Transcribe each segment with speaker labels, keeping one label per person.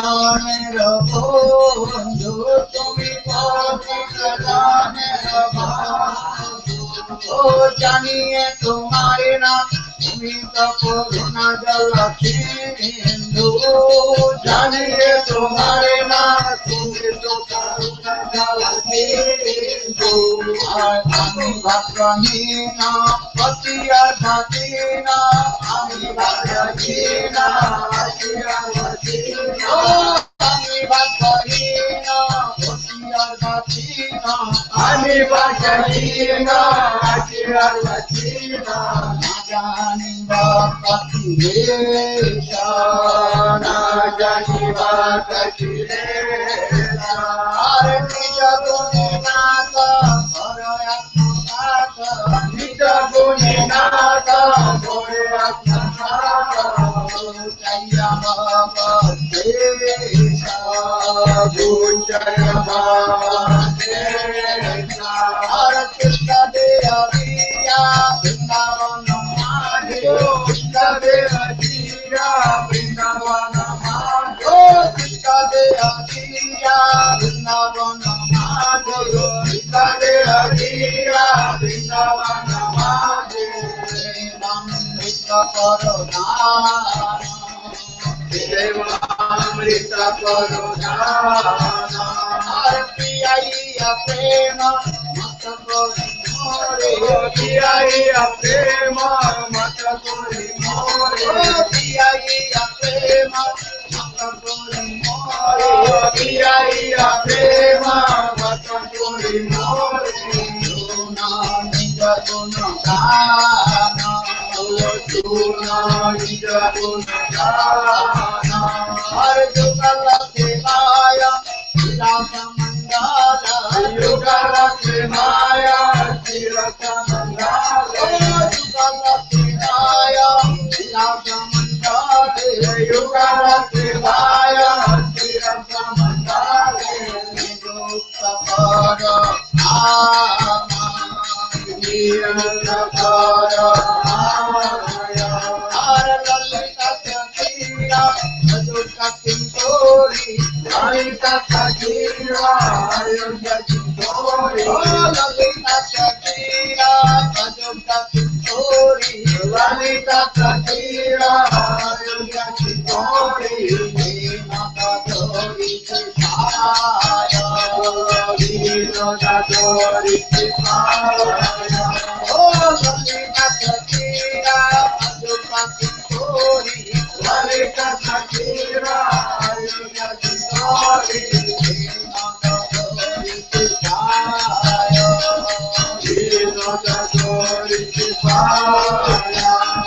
Speaker 1: প্রাণের বন্ধু তুমি প্রাণের ও জানিয়ে তোমার না তুমি তো করুণা জল সিন্ধু জানিয়ে তোমার না তুমি তো করুণা জল সিন্ধু আমি ভাগ্যহীন পতিয়া ধাতিন আমি ভাগ্যহীন আমি ভাগ্যহীন পতিয়া ধাতিন আমি ভাগ্যহীন জানি আর নিজ গুণে নাথ নিজ গুণে নাথ আর কৃষ্ণ দেয়া বৃন্দাবন কৃষ্ণ দেয়া বৃন্দাবন কৃষ্ণ দেয়া বৃন্দাবন কৃষ্ণ দেয়া বৃন্দাবন অমৃত করুণা অমৃত করুণা আর প্রিয়া প্রেম মত করি মোরে প্রিয়া প্রেম মত করি মোরে প্রিয়া প্রেম মত করি মোরে প্রিয়া প্রেম মত করি মোরে সুনা নিজ গুণ গান সুনা নিজ গুণ গান হর যুগল সেবায় युगल सेवाय तीरथ मंगल युगल सेवाय तीरथ मंगल युगल सेवाय तीरथ मंगल निरुक्त करो निरुक्त करो हर ललित सखीरा दुख सिंदूरी ललिता सखीरा अयोध्या सिंदूरी ललिता सखीरा अयोध्या सिंदूरी ललिता सखीरा अयोध्या सिंदूरी माता गौरी सिखाय गौरी सिखाय ओ ललिता सखीरा अयोध्या सिंदूरी ललिता सखीरा अयोध्या सिंदूरी माता गौरी सिखाय गौरी सिखाय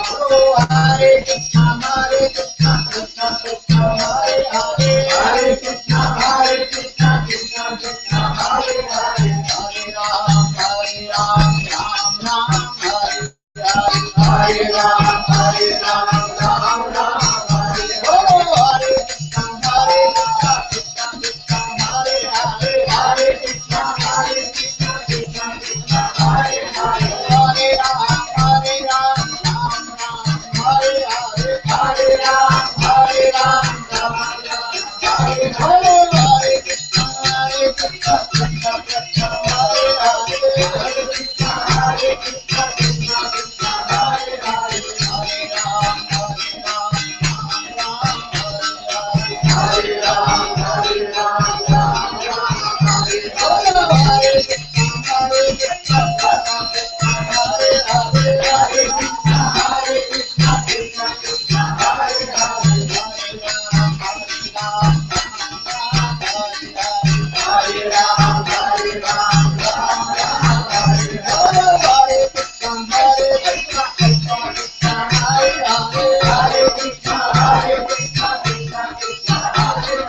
Speaker 1: ओ हरे कृष्ण कृष्ण कृष्ण हरे हरे हरे कृष्ण कृष्ण कृष्ण हरे हरे हरे राम राम राम हरे हरे राम राम राम हरे ओ हरे कृष्ण कृष्ण कृष्ण हरे हरे हरे कृष्ण कृष्ण कृष्ण हरे हरे हरे राम राम हरे हरे हरे राम राम हरे हरे हरे कृष्ण कृष्ण कृष्ण हरे हरे हरे कृष्ण कृष्ण कृष्ण हरे हरे हरे राम हरे राम हरे राम हरे हरे कृष्ण कृष्ण हरे हरे हरे कृष्ण कृष्ण कृष्ण हरे हरे हरे राम हरे राम हरे राम हरे हरे कृष्ण कृष्ण कृष्ण हरे हरे हरे कृष्ण कृष्ण कृष्ण हरे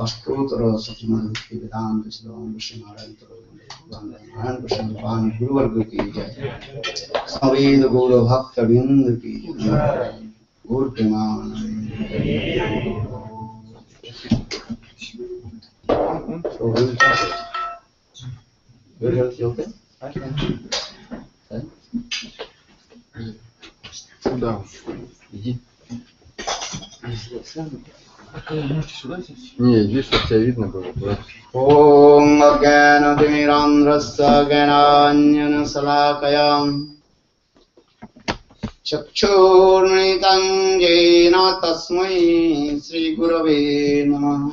Speaker 1: अष्टोत्तर सचिमाधि वेदांत श्लोम श्री महाराज गुरुवर्ग की जय। सवेद गौर भक्त बिंद की गौर
Speaker 2: Да. Иди. Не, иди, чтобы тебя видно было.
Speaker 1: Ом Агена Димирандраса Генаньяна Салакаям Чакчурнитан Гена Тасмай Шри Гураве Намah.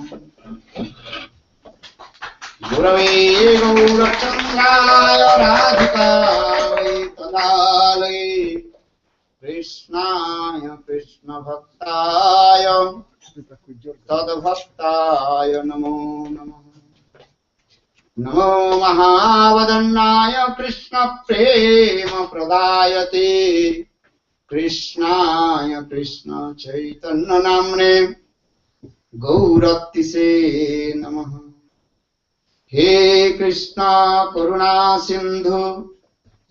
Speaker 1: Gurave Gaurachandraya Radhikaya Tadalaya Krishnaya Krishna Bhaktaya Tadbhaktaya Namo Namo. Namo Mahavadannaya Krishna Prema Pradayate Krishnaya Krishna Chaitanya Namne Gauratise Namaha. He Krishna Karuna Sindhu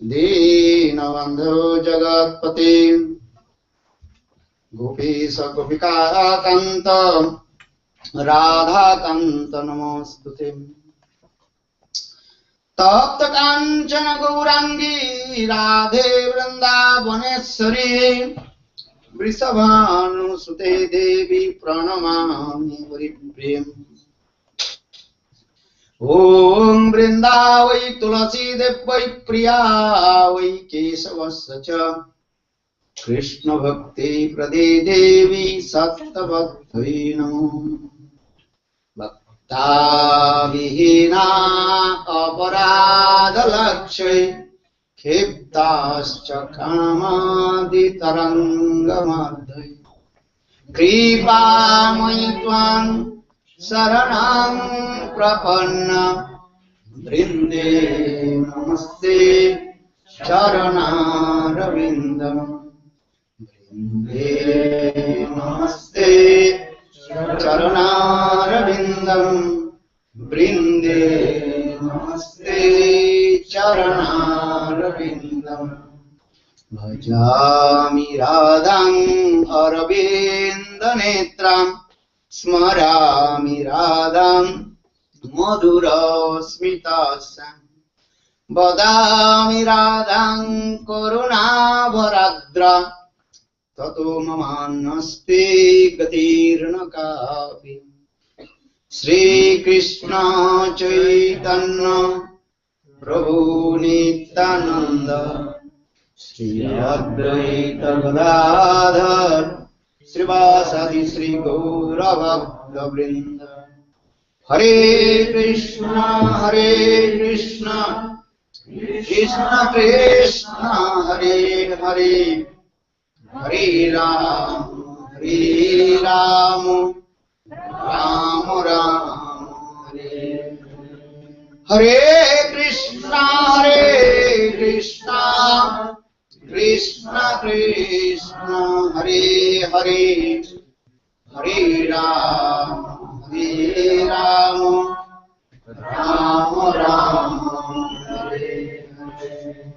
Speaker 1: Deenabandhu Jagatpate Gopisa Gopika Kanta Radha Kanta Namostute Tapta Kanchana Gaurangi Radhe Vrindavaneshwari Vrisabhanu Sute Devi Pranamami Variprem. Om Vrindavai Tulasi Devai Priyavai Kesavasya Krishna Bhakti Prade Devi Sattva-bhaktai Namo. Bhakta Vihina Aparadha Lakshai Khiptascha Kamadi Tarangamadhai Kripa Maitvan Saranam Prapanna Vrinde Namaste Charanaravindam. Vrinde Namaste Charanaravindam. Vrinde Namaste Charanarvindam Bhajami Radham Aravinda Netram Smarami Radham Madhura Smitasam Badami Radham Karuna Bharadra Tato Mamanaste Gatirna Kapi Shri Krishna Chaitanya Prabhu Nityananda Shri Advaita Gadadhar Srivasadi Shri Gaura Bhakta Vrinda Hare Krishna Krishna Krishna Hare Hare Hare Ram Ram Ram Hare Hare Krishna Krishna Krishna Hare Hare Hare Ram Ram Ram Hare Hare.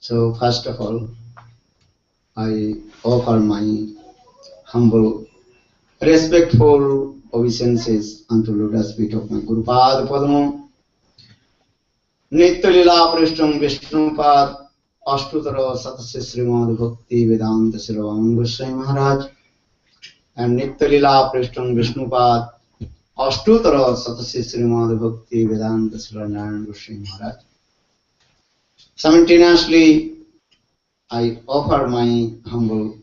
Speaker 1: So first of all, I offer my humble, respectful obeisances unto lotus feet of my Guru Pada Padma, Nitya-lila Prishtam Vishnupad, Ashtutara Satasya Srimad Bhakti Vedanta Srila Goswami Maharaj, and Nitya-lila Prishtam Vishnupad, Ashtutara Satasya Srimad Bhakti Vedanta Srila Goswami Maharaj. Simultaneously, I offer my humble,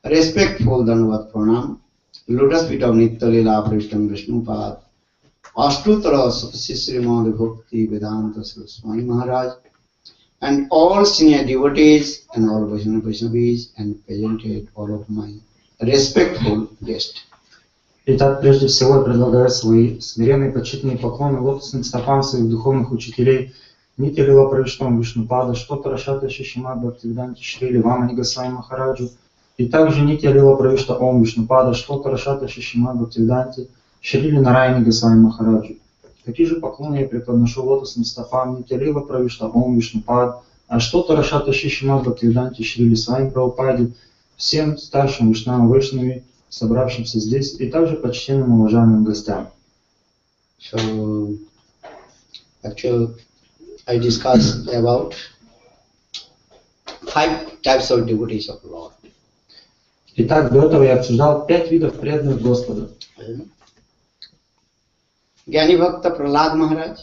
Speaker 1: respectful Dandavat Pranam, lotus feet of Nitya-lila Prishtam Vishnupad, Ashtutara Satasya Srimad Bhakti Vedanta Srila Maharaj, and all senior devotees and all Vaishnavis and presented all of my respectful guests.
Speaker 3: Итак, прежде всего я предлагаю свои смиренные почетные поклоны лотосным стопам своих духовных учителей Нитя-лила Правиштам Вишнупада, Штотара Шата Шишимад Бхактивиданти Шрили Вамани Госвами Махараджу, и также Нитя-лила Правишта Ом Вишнупада, Штотара Шата Шишимад Бхактивиданти Шрили Нараяни Госвами Махараджу. Такие же поклоны я преподношу лотосным стопам Нитя-лила Правишта Ом Вишнупад, а Штотара Шата Шишимад Бхактивиданти Шрили Свами Прабхупаде, всем старшим Вишнавам Вайшнавам, собравшимся здесь, и также почтенным уважаемым гостям.
Speaker 1: So, actually, I discussed about 5 types of devotees of Lord.
Speaker 3: Итак, до этого я обсуждал 5 видов преданных Господа.
Speaker 1: Gyani Bhakta Prahlad Maharaj,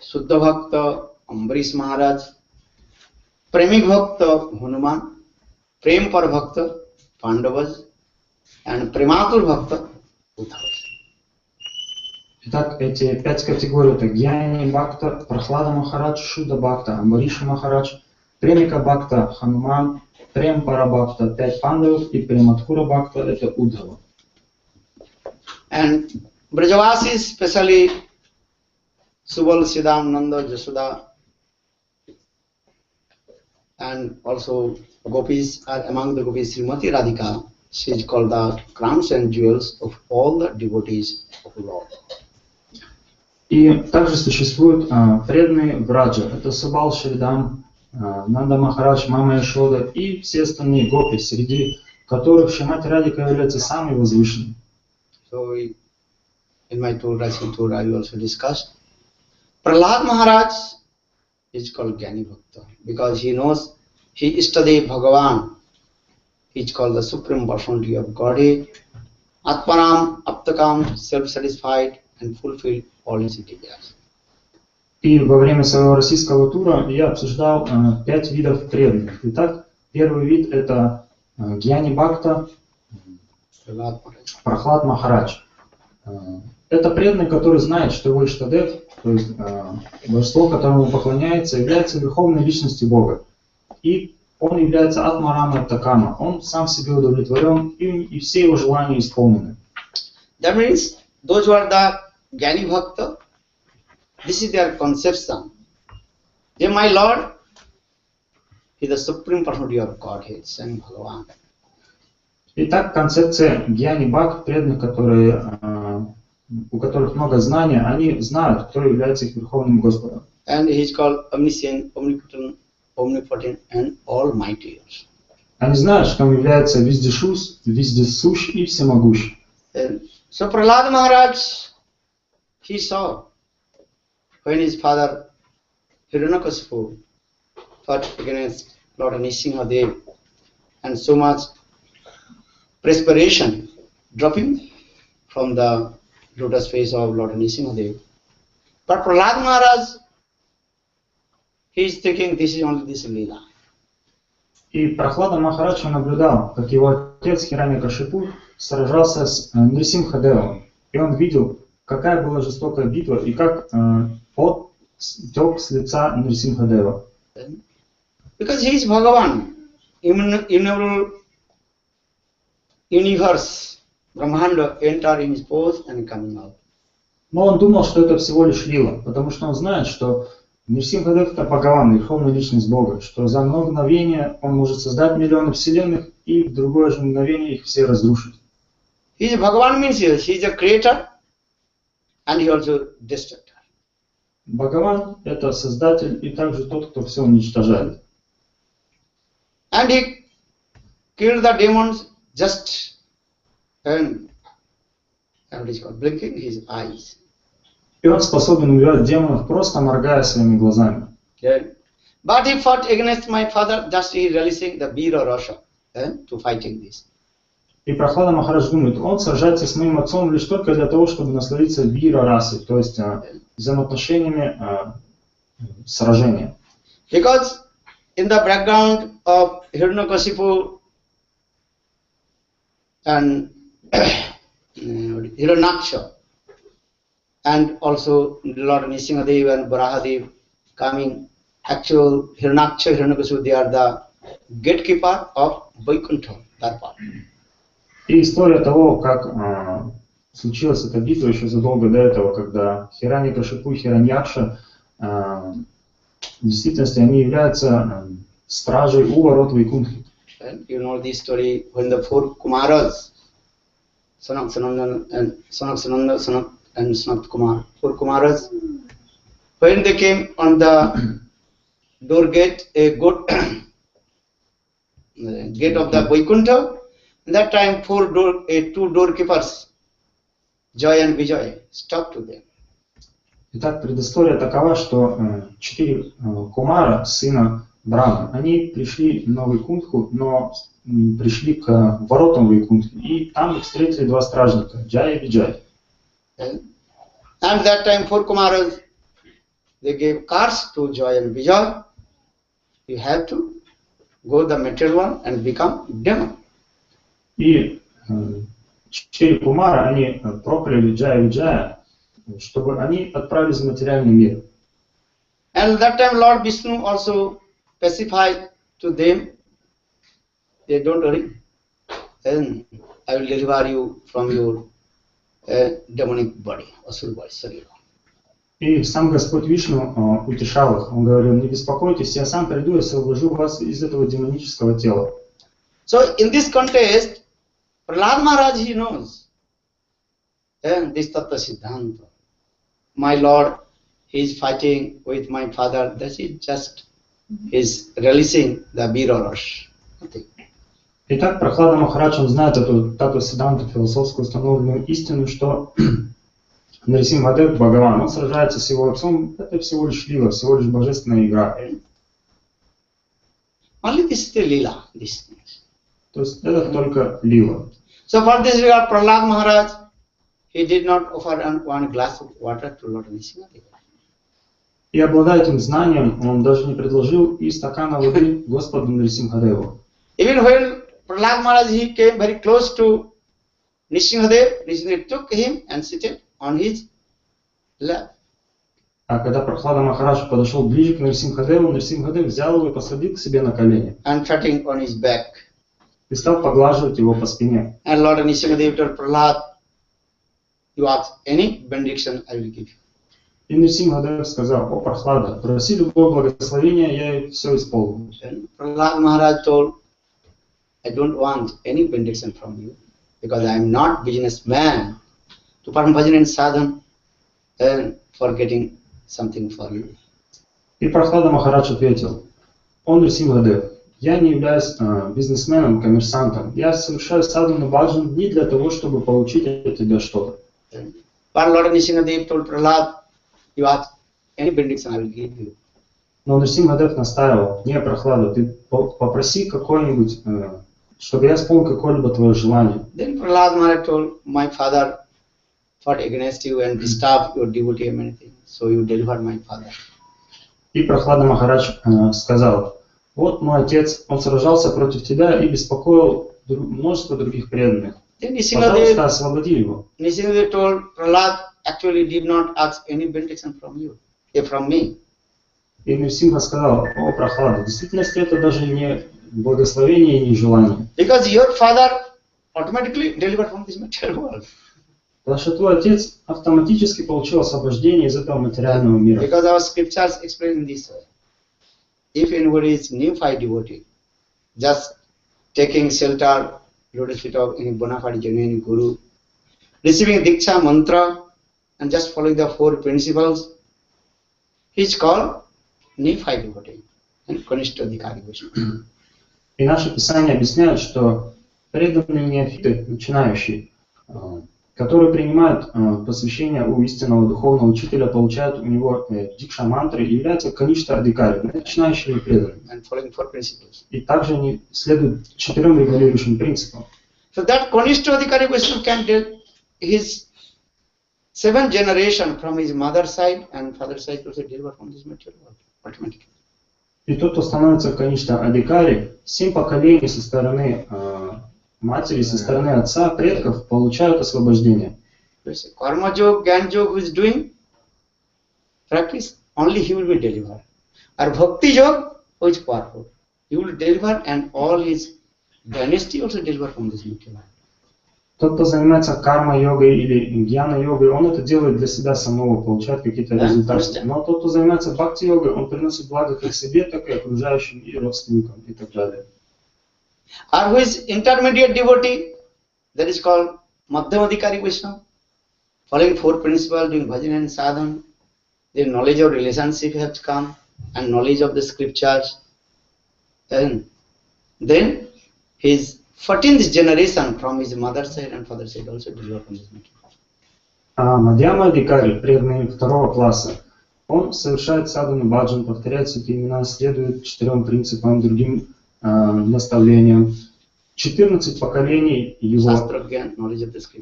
Speaker 1: Suddha Bhakta Ambarish Maharaj, Premik Bhakta Hanuman, Prem Par Bhakta Pandavas, and Prematur Bhakta Uddhava.
Speaker 3: Итак, эти 5 категорий — это Гьяни Бхакта, Прахлада Махарадж, Шудда Бхакта, Амбариша Махарадж, Премика Бхакта, Хануман, Прем Пара Бхакта, 5 пандавов, и Прематхура Бхакта — это Уддхава.
Speaker 1: And Brajavasis, especially Subal, Siddham, Nanda, Jasoda, and also Gopis are among the Gopis. Srimati Radhika, she is called the crowns and jewels of all the devotees of Lord.
Speaker 3: И также существуют преданные Браджа. Это Субал, Шридам, Нанда Махарадж, Мама Яшода и все остальные гопи, среди которых Шримати Радхика является самой возвышенной.
Speaker 1: So in my tour, I also discussed. Prahlad Maharaj is called Gyani Bhakta because he knows he Istade Bhagavan. He is called the Supreme Personality of Godhead, Atmanam, Aptakam, self-satisfied and fulfilled all his desires.
Speaker 3: И во время своего российского тура я обсуждал 5 видов преданных. Итак, первый вид — это Гьяни Бхакта, Прахлад Махарадж. Это преданный, который знает, что его Иштадев, то есть божество, которому он поклоняется, является верховной личностью Бога. И он является Атмарамой Такама. Он сам себе удовлетворен, и все его желания исполнены.
Speaker 1: That means those who are the Gyani Bhakta, this is their conception. They, my Lord, is the Supreme Personality of Godhead, Swami Bhagavan.
Speaker 3: Итак, концепция Гьяни Бхакт, преданных, которые у которых много знаний, они знают, кто является их Верховным Господом.
Speaker 1: And he is called omniscient, omnipotent and almighty.
Speaker 3: Они знают, что он является вездесущ и всемогущ.
Speaker 1: So Prahlad Maharaj, he saw when his father Hiranyakashipu fought against Lord Nrsimhadev and so much perspiration dropping from the lotus face of Lord Nrsimhadev. But Prahlad Maharaj, he is thinking this is only this Lila.
Speaker 3: И Прохлада Махарадж наблюдал, как его отец Хираньякашипу сражался с Нрисимхадевом. И он видел, какая была жестокая битва и как пот тек с лица Нрисимхадева.
Speaker 1: Because he is Bhagavan, innumerable universe, Brahmanda enter in his pose and coming out.
Speaker 3: Но он думал, что это всего лишь лила, потому что он знает, что Нрисимхадев это Бхагаван, верховная личность Бога, что за одно мгновение он может создать миллионы вселенных и в другое же мгновение их все разрушить.
Speaker 1: He is Bhagavan means he is a creator and he also destructor.
Speaker 3: Бхагаван это создатель и также тот, кто все уничтожает.
Speaker 1: And he killed the demons just and what is called blinking his eyes.
Speaker 3: И он способен убивать демонов, просто моргая своими глазами.
Speaker 1: But he fought against my father, just he releasing the Vira Rasha to fighting this.
Speaker 3: И Прохлада Махарадж думает, он сражается с моим отцом лишь только для того, чтобы насладиться вира расы, то есть взаимоотношениями сражения.
Speaker 1: Because in the background of Hiranyakashipu and Hiranyaksha, and also Lord Nrsimhadev and Varahadev coming, actual Hiranyaksha, Hiranyakashipu, they are the gatekeeper of Vaikuntha, that part.
Speaker 3: И история того, как случилась эта битва еще задолго до этого, когда Хираньякашипу и Хираньякша, в действительности они являются стражей у ворот Вайкунтхи.
Speaker 1: You know the story when the four Kumaras, Sanat and Sanat Kumar, four Kumaras, when they came on the door gate, a good gate of the Vaikuntha, that time two doorkeepers, Joy and Vijay, stopped to them.
Speaker 3: Итак, предыстория такова, что 4 Кумара, сына Брахмы, они пришли на Вайкунтху, но пришли к воротам Вайкунтхи, и там их встретили 2 стражника, Джай и Виджай.
Speaker 1: And that time 4 Kumaras, they gave cars to Joy and Vijay. You have to go the material one and become demon.
Speaker 3: И 4 Кумара, они прокляли Джая и Виджая, чтобы они отправились в материальный мир.
Speaker 1: And that time Lord Vishnu also specified to them, they don't worry, and I will deliver you from your demonic body, asura body, Srila.
Speaker 3: И сам Господь Вишну утешал их. Он говорил, не беспокойтесь, я сам приду и освобожу вас из этого демонического тела.
Speaker 1: So in this context, Prahlad Maharaj, he knows, and this Tattva Siddhanta. My Lord, he is fighting with my father, that is just is releasing the Vira Rush.
Speaker 3: Итак, Прохлада Махарадж, он знает эту Таттва Сиддханту, философскую установленную истину, что Нрисимхадев Бхагаван, он сражается с его отцом, это всего лишь лила, всего лишь божественная игра.
Speaker 1: Only this is the lila, this.
Speaker 3: То есть это только лила.
Speaker 1: So for this regard, Prahlad Maharaj, he did not offer one glass of water to Lord Nrsimhadev.
Speaker 3: И обладая этим знанием, он даже не предложил и стакана воды Господу Нрисимхадеву.
Speaker 1: Even when Prahlad Maharaj, he came very close to Nrsimhadev, Nrsimhadev took him and seated on his lap.
Speaker 3: А когда Прохлада Махарадж подошел ближе к Нрисимхадеву, Нрисимхадев взял его и посадил к себе на колени.
Speaker 1: And patting on his back.
Speaker 3: И стал поглаживать его по спине.
Speaker 1: And Lord Nrsimhadev told Prahlad, you ask any benediction, I will give you.
Speaker 3: И Нрисимхадев сказал, о Прохлада, проси любое благословение, я все исполню.
Speaker 1: And Prahlad Maharaj told, I don't want any benediction from you, because I am not businessman to perform bhajan and sadhana, and for getting something for you.
Speaker 3: И Прохлада Махарадж ответил: «О Нрсимхадев, я не являюсь бизнесменом, коммерсантом. Я совершаю садхану баджан не для того, чтобы получить от тебя что-то».
Speaker 1: But Lord Nrsimhadev told Prahlad, you ask any benediction, I will give you.
Speaker 3: Но Нрсимхадев настаивал: «Не, Прохлада, ты попроси какое-нибудь, чтобы я исполнил какое-либо твое желание».
Speaker 1: Then Prahlad Maharaj told, my father fought against you and disturbed your devotee and many things, so you delivered my father.
Speaker 3: И Прохлада Махарадж сказал: «Вот мой отец, он сражался против тебя и беспокоил множество других преданных. Пожалуйста, освободи его».
Speaker 1: Nrsimhadev told Prahlad, actually did not ask any benediction from you, from me.
Speaker 3: И Нрсимха сказал: «О, Прохлада, в действительности это даже не благословение и не желание.
Speaker 1: Because your father automatically delivered from this material world.
Speaker 3: Потому что твой отец автоматически получил освобождение из этого материального мира».
Speaker 1: Because our scriptures explain in this way. If anybody is neophyte devotee, just taking shelter, lotus feet of any bona fide genuine guru, receiving diksha mantra, and just following the four principles, he is called neophyte devotee and Kanishta-adhikari Vaishnava.
Speaker 3: И наши писания объясняют, что преданные неофиты, начинающие, которые принимают посвящение у истинного духовного учителя, получают у него дикша-мантры и являются каништа-адхикари, начинающими преданными. И также они следуют 4 регулирующим принципам.
Speaker 1: So that Kanishta-adhikari Vaishnava can get his 7th generation from his mother side and father side also deliver from this material world automatically.
Speaker 3: И тот, кто становится каништа-адхикари, 7 поколений со стороны матери, со стороны отца, предков, получают освобождение.
Speaker 1: Karma yoga, Gyan yoga who is doing practice, only he will be delivered. Or bhakti yoga who is powerful, he will deliver and all his dynasty also deliver from this material.
Speaker 3: Тот, кто занимается карма-йогой или гьяна-йогой, он это делает для себя самого, получает какие-то результаты. Но тот, кто занимается бхакти-йогой, он приносит благо как себе, так и окружающим и родственникам и так далее.
Speaker 1: Or who is intermediate devotee, that is called Madhyamadhikari Vaishnava, following 4 principles, doing bhajan and sadhana, the knowledge of relationship has come and knowledge of the scriptures, and then his 14th generation from his mother side and father side also deliver from this material.
Speaker 3: А Мадьяма-адхикари, преданный 2 класса, он совершает садхану баджан, повторяет святые имена, следует 4 принципам, другим наставлениям. 14 поколений его,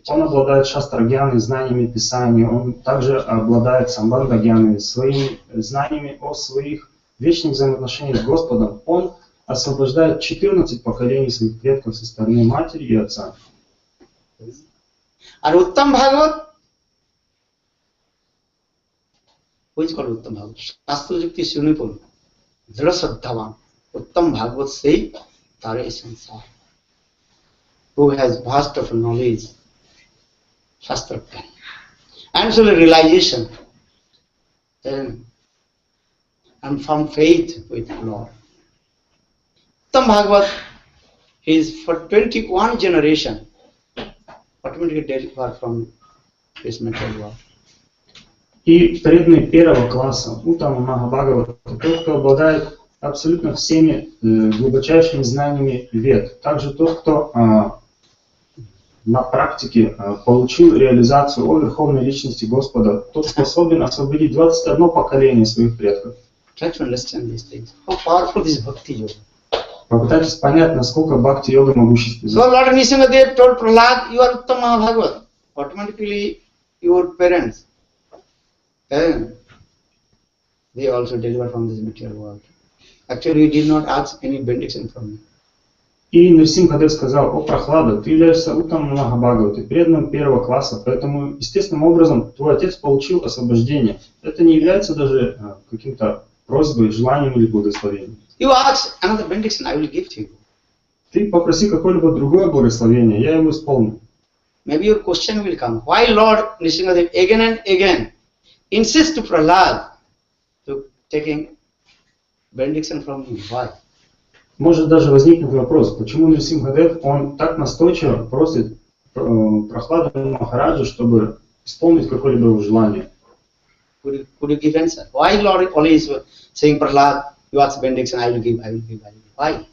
Speaker 3: он обладает шастра-гьяной, знаниями Писания, он также обладает самбандха-гьяной, своими знаниями о своих вечных взаимоотношениях с Господом. Он освобождает 14 поколений своих предков со стороны матери и отца.
Speaker 1: А Уттам Бхагават, who is called Uttam Bhagavat? Shastra Yukti Sunipun, Dhra Saddhavan, Uttam Bhagavat say, Tare Sansar, who has vast of knowledge, Shastra Gyan, and so realization, and from faith with Lord. Uttam Bhagavat is for 21 generation, automatically delivered from this material world.
Speaker 3: И преданный 1 класса, Уттама Махабхагавата, тот, кто обладает абсолютно всеми глубочайшими знаниями вед. Также тот, кто на практике получил реализацию о Верховной Личности Господа, тот способен освободить 21 поколение своих предков. Попытайтесь понять, насколько бхакти-йога могущественна.
Speaker 1: So Lord Nrsimhadev told Prahlad, you are Uttama Bhagavat. Automatically your parents, they also deliver from this material world. Actually, he did not ask any benediction from me.
Speaker 3: И Нрсимхадев сказал: «О, Прохлада, ты являешься Уттамом Махабхагавата, ты преданным 1 класса, поэтому естественным образом твой отец получил освобождение. Это не является даже каким-то просьбой, желанием или благословением.
Speaker 1: You ask another benediction, I will give to you.
Speaker 3: Ты попроси какое-либо другое благословение, я его исполню».
Speaker 1: Maybe your question will come. Why Lord Nrsimhadev again and again insists to Prahlad to taking benediction from him? Why?
Speaker 3: Может даже возникнет вопрос, почему Нрсимхадев, он так настойчиво просит Прохладу Махараджа, чтобы исполнить какое-либо его желание.
Speaker 1: Could you give answer? Why Lord always saying, Prahlad, you ask benediction, I will give, I will give, I will give. Why?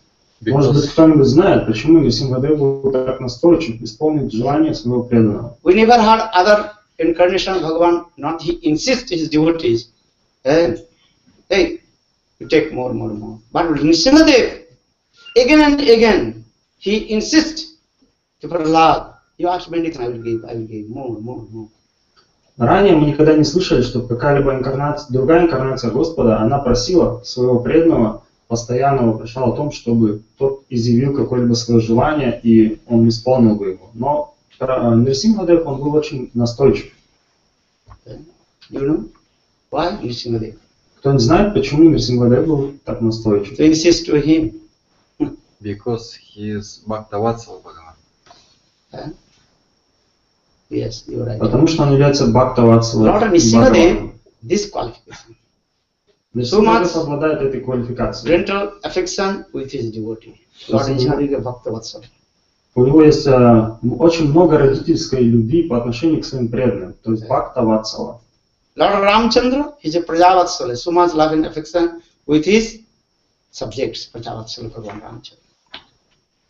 Speaker 3: Может быть, кто-нибудь знает, почему Нрсимхадев был так настойчив исполнить желание своего преданного?
Speaker 1: We never heard other incarnation of Bhagavan, not he insists his devotees. Hey, you take more. But Nrsimhadev, again and again, he insists to Prahlad, you ask benediction, I will give, more.
Speaker 3: Ранее мы никогда не слышали, что какая-либо инкарнация, другая инкарнация Господа, она просила своего преданного, постоянно вопрошала о том, чтобы тот изъявил какое-либо свое желание, и он исполнил бы его. Но Нрсимхадев, он был очень настойчив.
Speaker 1: You know why Nrsimhadev?
Speaker 3: Кто-нибудь знает, почему Нрсимхадев был так настойчив?
Speaker 1: To insist to him.
Speaker 2: Because he is Bhaktavatsala Bhagavan.
Speaker 1: Yes, you are right.
Speaker 3: Потому что он является Бхактаватсалой.
Speaker 1: Lord Nrsimhadev, this qualification.
Speaker 3: Нрсимхадев обладает этой квалификацией.
Speaker 1: Parental affection with his devotee. Lord Nrsimhadev is Bhaktavatsala.
Speaker 3: У него есть очень много родительской любви по отношению к своим преданным, то есть Бхактаватсала.
Speaker 1: Lord Рамачандры is a Prajavatsala, so much love and affection with his subjects, Prajavatsala Bhagavan Ramachandra.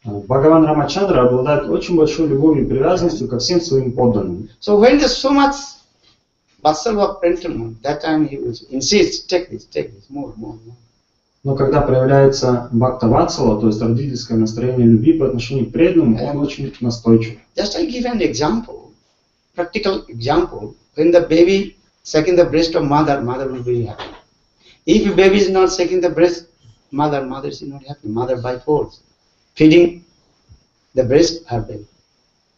Speaker 3: Бхагаван Рамачандра обладает очень большой любовью и привязанностью ко всем своим подданным.
Speaker 1: So when there's so much Vatsalva parental, that time he will insist, take this, more.
Speaker 3: Но когда проявляется Бхактаватсала, то есть родительское настроение любви по отношению к преданным, он очень настойчив.
Speaker 1: Just I give an example, practical example. When the baby sucking the breast of mother will be happy. If baby is not sucking the breast, mother is not happy. Mother by force, feeding the breast her baby.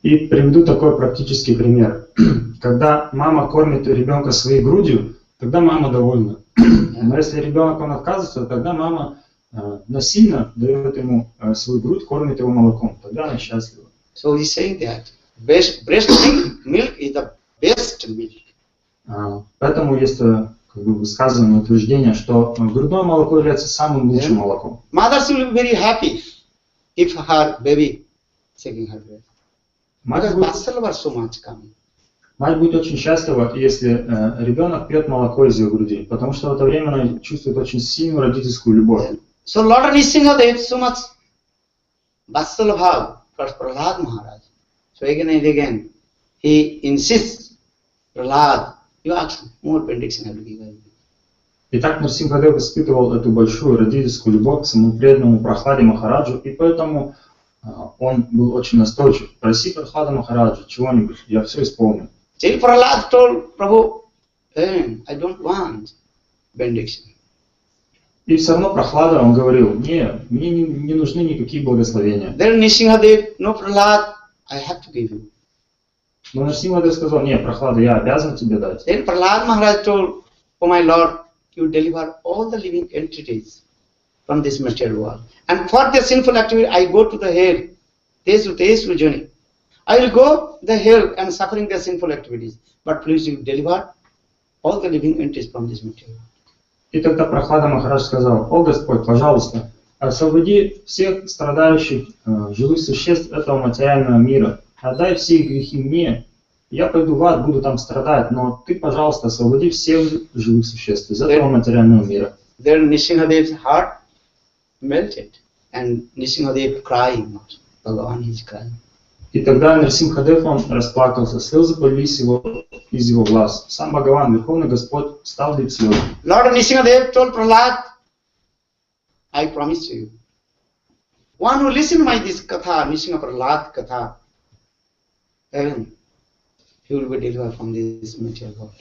Speaker 3: И приведу такой практический пример. Когда мама кормит ребенка своей грудью, тогда мама довольна. Но если ребенок он отказывается, тогда мама насильно дает ему свою грудь, кормит его молоком. Тогда она счастлива.
Speaker 1: So he's saying that breast milk is the best milk.
Speaker 3: Поэтому есть высказывание, утверждение, что грудное молоко является самым лучшим молоком.
Speaker 1: Mothers will be very happy if her baby taking her breast. Because Vatsalva so much coming.
Speaker 3: Мать будет очень счастлива, если ребенок пьет молоко из ее груди, потому что в это время она чувствует очень сильную родительскую любовь.
Speaker 1: So Lord Nrsimhadev so much Vatsalva bhav for Prahlad Maharaj. So again and again he insists, Prahlad, you ask more benediction, I will give you.
Speaker 3: Итак, Нрсимхадев испытывал эту большую родительскую любовь к своему преданному Прахладе Махараджу, и поэтому он был очень настойчив. Проси Прахлада Махараджа чего-нибудь, я все исполню.
Speaker 1: Till Prahlad told Prabhu, I don't want benediction.
Speaker 3: И все равно Прахлада, он говорил, мне не нужны никакие благословения.
Speaker 1: Then Nrsimhadev, no Prahlad, I have to give you.
Speaker 3: Но Нрсимхадев сказал, не, Прахлада, я обязан тебе дать.
Speaker 1: Then Prahlad Maharaj told, oh my Lord, you deliver all the living entities from this material world. And for the sinful activity, I go to the hell. Tesu journey. I will go the hell and suffering the sinful activities. But please you deliver all the living entities from this material.
Speaker 3: И тогда Прахлада Махарадж сказал, о Господь, пожалуйста, освободи всех страдающих живых существ этого материального мира. Отдай все их грехи мне. Я пойду в ад, буду там страдать, но ты, пожалуйста, освободи всех живых существ из этого материального мира.
Speaker 1: Then Nrsimhadev's heart melted and Nrsimhadev crying. Bhagavan is crying.
Speaker 3: И тогда Нрсимхадев, он расплакался, слезы полились из его глаз. Сам Бхагаван, Верховный Господь, стал лить слезы.
Speaker 1: Lord Nrsimhadev told Prahlad, I promise to you, one who listen to my this katha, Nrsimha Prahlad katha, he will be delivered from this material world.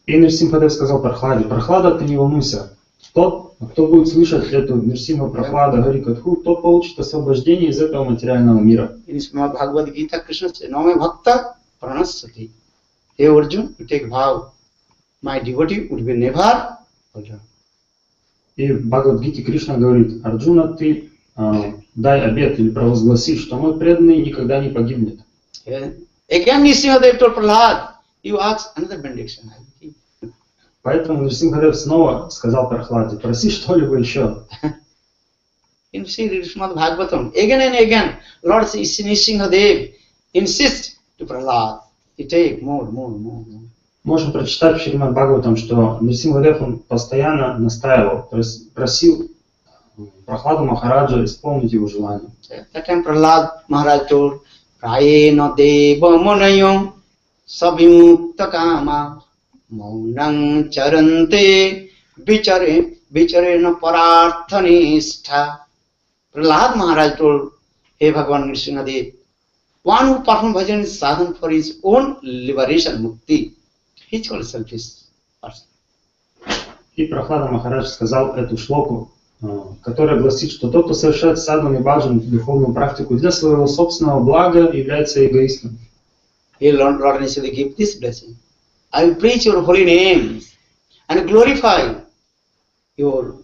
Speaker 3: И Нрсимхадев сказал Прахладе, Прахлада, ты не волнуйся. Тот, кто будет слышать эту Нрсимха Прахлада Гарикатху, тот получит освобождение из этого материального мира.
Speaker 1: In Srimad Bhagavad Gita, Krishna says, Name Bhakta Pranasati. Hey Arjun, you take vow. My devotee would be never Arjun.
Speaker 3: И в Бхагавад-гите Кришна говорит, Арджуна, ты дай обет или провозгласи, что мой преданный никогда не погибнет.
Speaker 1: Again Nrsimhadev told Prahlad, you ask another benediction.
Speaker 3: Поэтому Нрсимхадев снова сказал Прахладе, проси что-либо еще.
Speaker 1: In Srimad Bhagavatam, again and again, Lord Nrsimhadev insists to Prahlad, he take more.
Speaker 3: Можем прочитать в Шримад Бхагаватам, что Нрисимхадев он постоянно настаивал, то есть просил Прохладу Махараджа исполнить его желание.
Speaker 1: That time Prahlad Maharaj told, Prayena deva munayam sabimukta kama maunam charante vicharena pararthanistha. Prahlad Maharaj told, Hey Bhagavan Nrsimhadev, one who performs bhajan is sadhan for his own liberation, mukti. He is called selfish person.
Speaker 3: И Прохлада Махарадж сказал эту шлоку, которая гласит, что тот, кто совершает садхану и баджан, духовную практику для своего собственного блага, является эгоистом.
Speaker 1: Here Lord Nishada give this blessing. I will preach your holy names and glorify your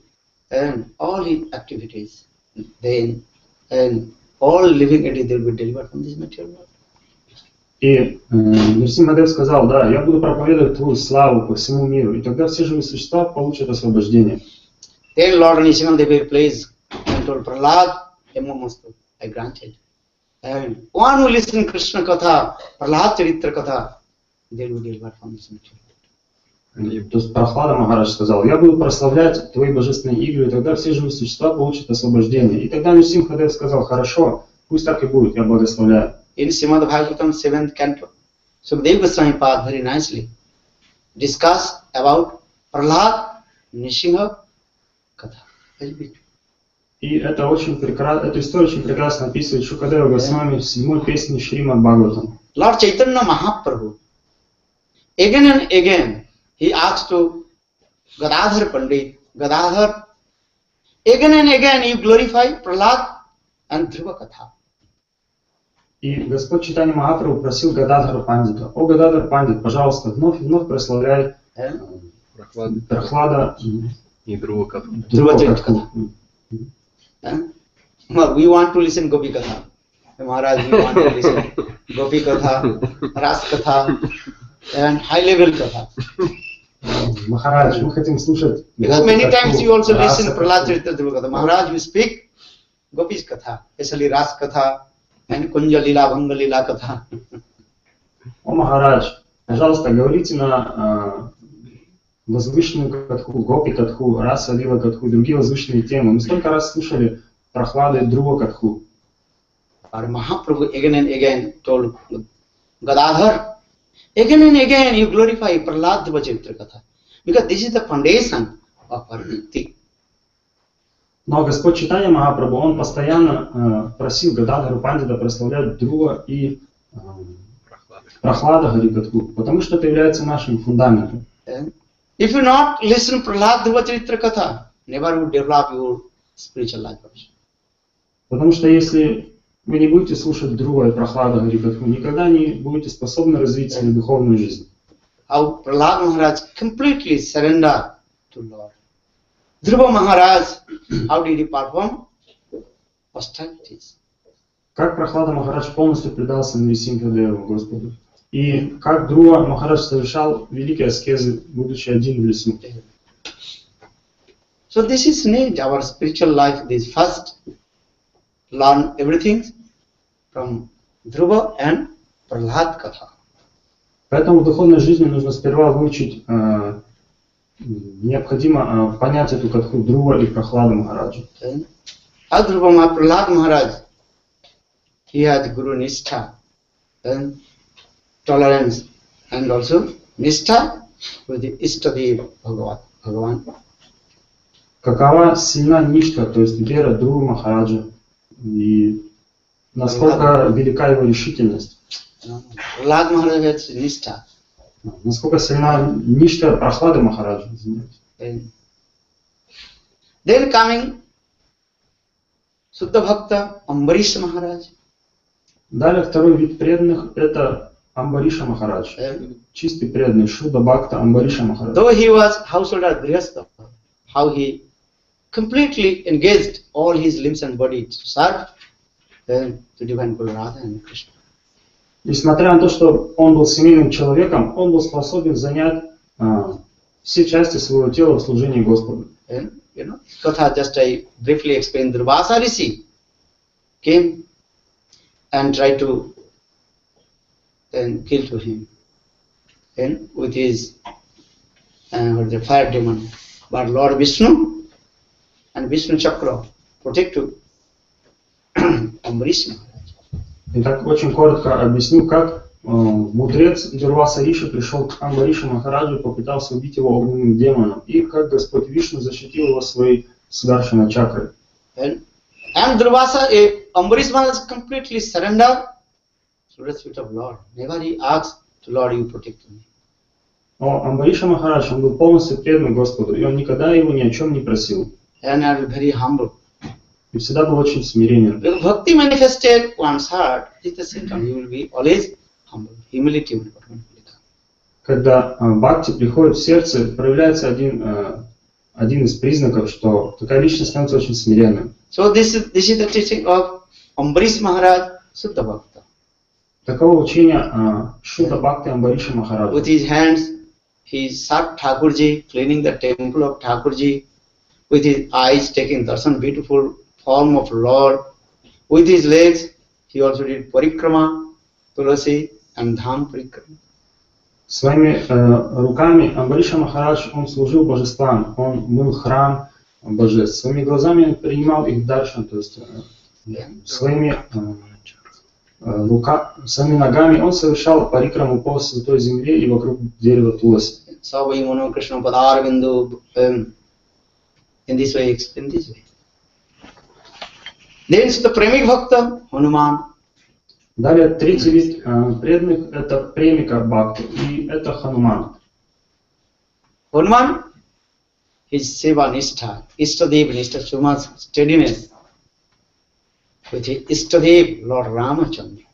Speaker 1: and all his activities. Then and all living entities will be delivered from this material world.
Speaker 3: И Нрисимхадев сказал, да, я буду проповедовать твою славу по всему миру, и тогда все живые существа получат освобождение.
Speaker 1: Then Lord Nishanadev will please and told Prahlad, Hemamastu, I granted. And one who listens to Krishna Katha, Prahlad Charitra Katha, they will be delivered from this material.
Speaker 3: То есть Прохлада Махарадж сказал, я буду прославлять твои божественные игры, и тогда все живые существа получат освобождение. И тогда Нрисимхадев сказал, хорошо, пусть так и будет, я благословляю.
Speaker 1: In Srimad-Bhagavatam 7th canto, Sukadeva Goswami Pad very nicely discuss about Prahlad Nrsimha Katha.
Speaker 3: И это эту историю очень прекрасно описывает Шукадева Госвами в 7-й песне Шримад Бхагаватам.
Speaker 1: Lord Chaitanya Mahaprabhu, again and again, he asked to Gadadhar Pandit, Gadadhar, again and again you glorify Prahlad and Dhruva Katha.
Speaker 3: И Господь Чайтанья Махапрабху просил Гададхара Пандита, о Гададхар Пандит, пожалуйста, вновь и вновь прославляй Прохлада
Speaker 2: и Dhruva Katha.
Speaker 1: We want to listen Gopi Katha. Maharaj, we want to listen Gopi Katha, Ras Katha, and high level Katha.
Speaker 3: Махарадж, мы хотим слушать.
Speaker 1: Because many times you also listen Prahlad Charitra Dhruva Katha. Maharaj, you speak Gopi's Katha, especially Ras Katha and Kунджа-лила, Банга-лила Katha.
Speaker 3: О Махарадж, пожалуйста, говорите на возвышенную катху, Гопи катху, Раса-лила катху, другие возвышенные темы. Мы столько раз слушали Прохлады Dhruva катху.
Speaker 1: Our Mahaprabhu again and again told Gadadhar, again and again you glorify Prahlad Dhruva Charitra Katha. Because this is the foundation of our bhakti.
Speaker 3: Но Господь Чайтанья Махапрабху, он постоянно просил Гададхару Пандита прославлять Dhruva и Прохлада Харикатху, потому что это является нашим фундаментом.
Speaker 1: If you not listen Prahlad Dhruva Charitra Katha, never would develop your spiritual life.
Speaker 3: Потому что если вы не будете слушать Dhruva и Прохлада Харикатху, никогда не будете способны развить свою духовную жизнь.
Speaker 1: How Prahlad Maharaj completely surrendered to Lord. Dhruva Maharaj, how did he perform? Austerities.
Speaker 3: Как Прохлада Махарадж полностью предался Нрисимхадеву Господу. И как Dhruva Махарадж совершал великие аскезы, будучи один в лесу.
Speaker 1: So this is need our spiritual life. This first learn everything from Dhruva and Prahlad Katha.
Speaker 3: Поэтому в духовной жизни нужно сперва выучить, необходимо понять эту катху Dhruva и Прохлада Махараджа.
Speaker 1: As Dhruva Prahlad Maharaj, he had Guru Nishtha, then tolerance, and also Nishtha with the Ishtadev Bhagavan.
Speaker 3: Какова сильна Ништха, то есть вера Dhruva Махараджа, и насколько велика его решительность.
Speaker 1: Prahlad Maharaj had Nishtha.
Speaker 3: Насколько сильна Ништха Прохлады Махараджа.
Speaker 1: Then coming Suddha Bhakta Ambarish Maharaj.
Speaker 3: Далее второй вид преданных это Амбариша Махарадж. Чистый преданный Шудда Бхакта Амбариша Махарадж.
Speaker 1: Though he was householder Grihastha, how he completely engaged all his limbs and body to serve to divine Guru Radha and Krishna.
Speaker 3: Несмотря на то, что он был семейным человеком, он был способен занять все части своего тела в служении Господу.
Speaker 1: And, Katha just I briefly explained. Durvasa Rishi came and tried to then killed to him, and with his the fire demon. But Lord Vishnu and Vishnu Chakra protected Ambarish Maharaj.
Speaker 3: Итак, очень коротко объясню, как мудрец Дурваса Риши пришел к Амбаришу Махараджу и попытался убить его огненным демоном, и как Господь Вишну защитил его своей Сударшана чакрой.
Speaker 1: And Durvasa, Ambarish Maharaj completely surrendered to the feet of Lord. Never he asked to Lord, you protect me.
Speaker 3: Но Амбариша Махарадж, он был полностью предан Господу, и он никогда его ни о чем не просил.
Speaker 1: And I was very humble.
Speaker 3: И всегда был очень смиренен.
Speaker 1: Because Bhakti manifested one's heart, it is the symptom. You will be always humble. Humility will come.
Speaker 3: Когда бхакти приходит в сердце, проявляется один из признаков, что такая личность становится очень смиренной.
Speaker 1: So this is the teaching of Ambarish Maharaj, Suddha Bhakta.
Speaker 3: Такого учения Шудда Бхакти Амбариша Махараджа.
Speaker 1: With his hands, he served Thakurji, cleaning the temple of Thakurji. With his eyes, taking darshan, beautiful form of Lord. With his legs, he also did parikrama, tulasi and dham parikrama.
Speaker 3: Своими руками Амбариша Махарадж, он служил божествам, он мыл храм божеств. Своими глазами он принимал их даршан, то есть своими ногами он совершал парикраму по святой земле и вокруг дерева Туласи.
Speaker 1: Savayimono Krishna Padar Bindu, in this way, explain this way. Then the Premik Bhakta, Hanuman.
Speaker 3: Далее третий вид преданных это премика Бхакти, и это Хануман.
Speaker 1: Hanuman is Seva Nishtha, Ishtadev Nishtha, so much steadiness. With his Ishtadev, Lord Рамачандры.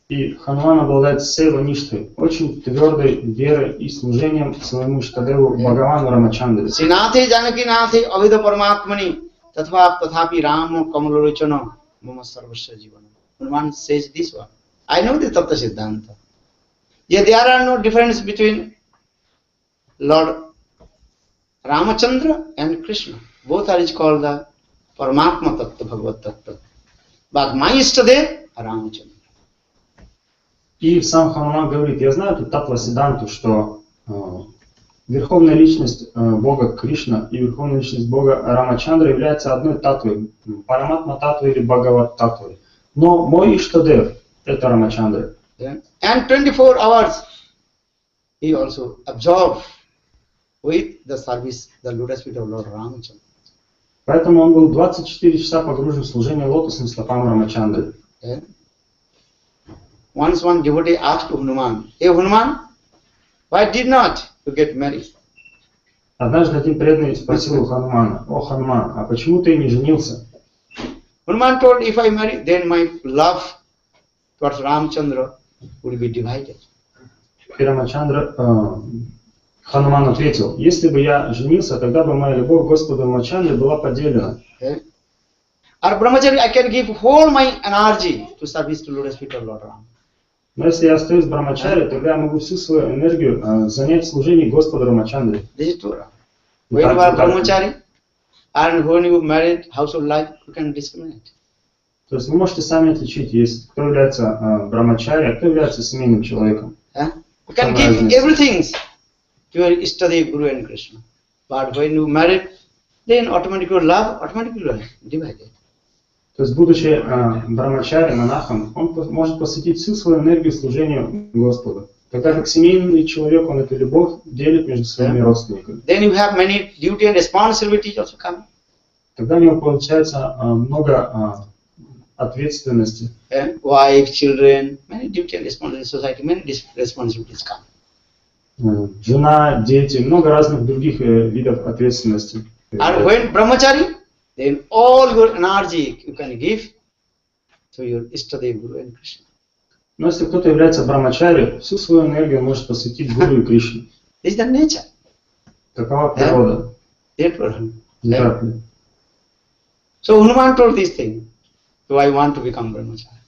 Speaker 3: И Хануман обладает Сева Ништой, очень твердой верой и служением своему Иштадеву Бхагавану Рамачандры.
Speaker 1: Sinathe Janaki Nathe Avida Paramatmani Tathapi Rama Kamalorochana Mama Sarvasya Jivana. Hanuman says this one. I know the Tattva Siddhanta. Yet there are no difference between Lord Ramachandra and Krishna. Both are called the Paramatma Tattva, Bhagavad Tattva. But my Ishtadev, Ramachandra.
Speaker 3: И сам Хануман говорит, я знаю эту Таттва Сиддханту, что верховная личность Бога Кришна и верховная личность Бога Рамачандра являются одной Таттвой, Параматма Таттвой или Бхагават Таттвой. Но мой Иштадев это Рамачандра.
Speaker 1: And 24 hours he also absorbed with the service, the lotus feet of Lord Ramachandra.
Speaker 3: Поэтому он был 24 часа погружен в служение лотосным стопам Рамачандры.
Speaker 1: Once one devotee asked to Hanuman, "Hey Hanuman, why did not you get married?"
Speaker 3: Однажды один преданный спросил у Ханумана, «О Хануман, а почему ты не женился?»
Speaker 1: Hanuman told, "If I marry, then my love towards Ramachandra will be divided."
Speaker 3: И Хануман ответил, если бы я женился, тогда бы моя любовь к Господу Рамачандре была поделена.
Speaker 1: Or Brahmachari, I can give whole my energy to service to lotus feet of Lord Ram.
Speaker 3: Но если я остаюсь Брахмачари, тогда я могу всю свою энергию занять в служении Господу Рамачандре.
Speaker 1: This is true. When you are Brahmachari and when you married household life, you can discriminate.
Speaker 3: То есть вы можете сами отличить, есть кто является Брахмачари, а кто является семейным человеком.
Speaker 1: You can give everything to your Ishtadev, Guru and Krishna. But when you married, then automatically love automatically divided.
Speaker 3: То есть, будучи Брахмачари, монахом, он может посвятить всю свою энергию служению Господу. Тогда как семейный человек, он эту любовь делит между своими родственниками.
Speaker 1: Then you have many duty and responsibilities also come.
Speaker 3: Тогда у него получается много ответственности.
Speaker 1: Wife, children, many duty and responsibilities, society, many responsibilities come.
Speaker 3: Жена, дети, много разных других видов ответственности.
Speaker 1: And when Brahmachari, then all your energy you can give to your Ishtadev, Guru and Krishna.
Speaker 3: Но если кто-то является Брахмачари, всю свою энергию он может посвятить Гуру и Кришне.
Speaker 1: This is the nature.
Speaker 3: Такова природа. Не так ли?
Speaker 1: So Hanuman told this thing. So I want to become Brahmachari.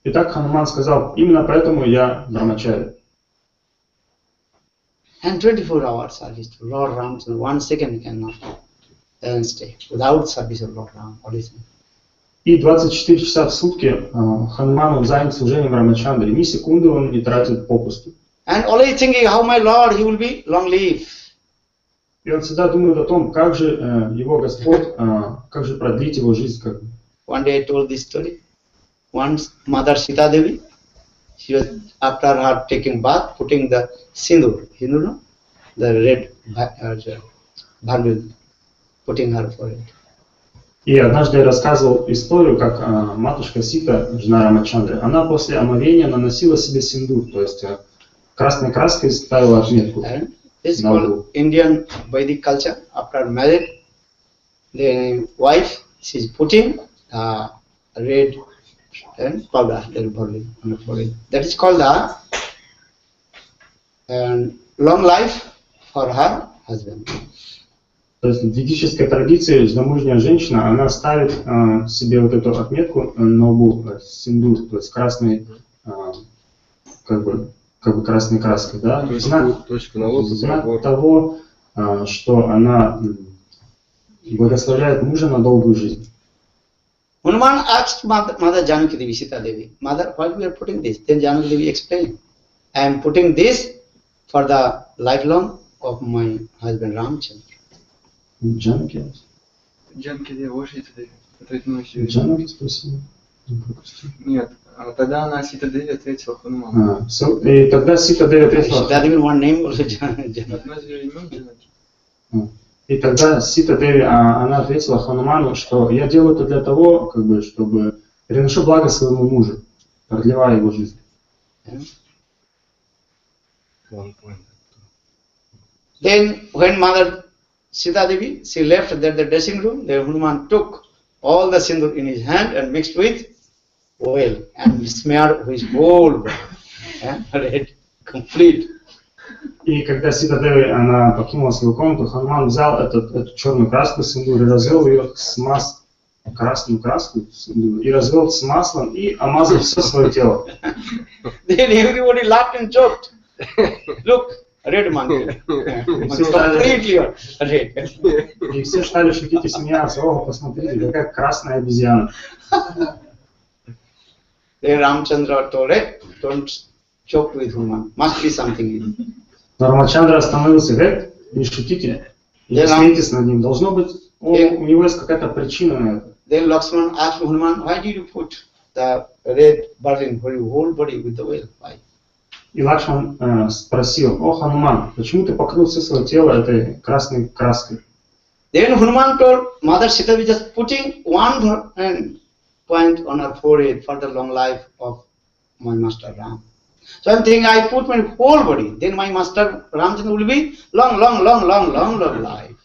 Speaker 3: Итак, Хануман сказал, именно поэтому я Брахмачари.
Speaker 1: And 24 hours service to Lord Ramachandra, 1 second cannot stay without service of Lord Ram.
Speaker 3: И 24 часа в сутки Хануман занят служением Рамачандры. Ни секунды он не тратит попусту.
Speaker 1: And always thinking how my Lord, he will be long live.
Speaker 3: И он всегда думает о том, как же его Господь, как же продлить его жизнь. Как...
Speaker 1: One day I told this story. Once Mother Sita Devi, she was after her taking bath, putting the sindur, you know, the red bundle, putting her forehead.
Speaker 3: И однажды я рассказывал историю, как матушка Сита, жена Рамачандры, она после омовения наносила себе синдур, то есть красной краской ставила отметку.
Speaker 1: This is called Indian Vedic culture. After marriage, the wife, she is putting red powder on the forehead. That is called the long life for her husband.
Speaker 3: То есть в ведической традиции замужняя женщина, она ставит себе вот эту отметку на лбу, синдур, то есть красной, как бы красной краской, да? Знак того, что она благословляет мужа на долгую жизнь.
Speaker 1: Hanuman asked Mother Janaki Devi, Sita Devi, Mother, why we are putting this? Then Janaki Devi explained, I am putting this for the lifelong of my husband Ramachandra.
Speaker 3: Джанаки?
Speaker 2: Джанаки Деви, о Сита Деви. Ответила еще.
Speaker 3: Джанаки спросила?
Speaker 2: Нет, а тогда она Сита Деви ответила Хануману.
Speaker 3: И тогда Сита Деви ответила.
Speaker 1: That even one name also Janaki.
Speaker 3: И тогда Сита Деви, она ответила Хануману, что я делаю это для того, как бы, чтобы приношу благо своему мужу, продлевая его жизнь.
Speaker 1: Then when Mother Sita Devi, she left the dressing room, the Hanuman took all the sindur in his hand and mixed with oil and smeared his whole red, complete.
Speaker 3: И когда Сита Деви, она покинула свою комнату, Хануман взял эту черную краску синдур и развел ее красную краску и развел с маслом и омазал все свое тело.
Speaker 1: Then everybody laughed and joked. Look, red monkey. Completely red.
Speaker 3: И все стали шутить и смеяться. О, посмотрите, какая красная обезьяна.
Speaker 1: Then Ramachandra told it, don't joke with Hanuman. Must be something in it.
Speaker 3: Но Рамачандра остановился, говорит, не шутите, не смейтесь над ним. Должно быть, у него есть какая-то причина на это.
Speaker 1: Then Lakshman asked Hanuman, why did you put the red burden for your whole body with the oil? Why?
Speaker 3: И Лакшман спросил, о, Хануман, почему ты покрыл все свое тело этой красной краской?
Speaker 1: Then Hanuman told Mother Sita was just putting one point on her forehead for the long life of my master Ram. So I'm thinking I put my whole body, then my master Ramachandra will be long life.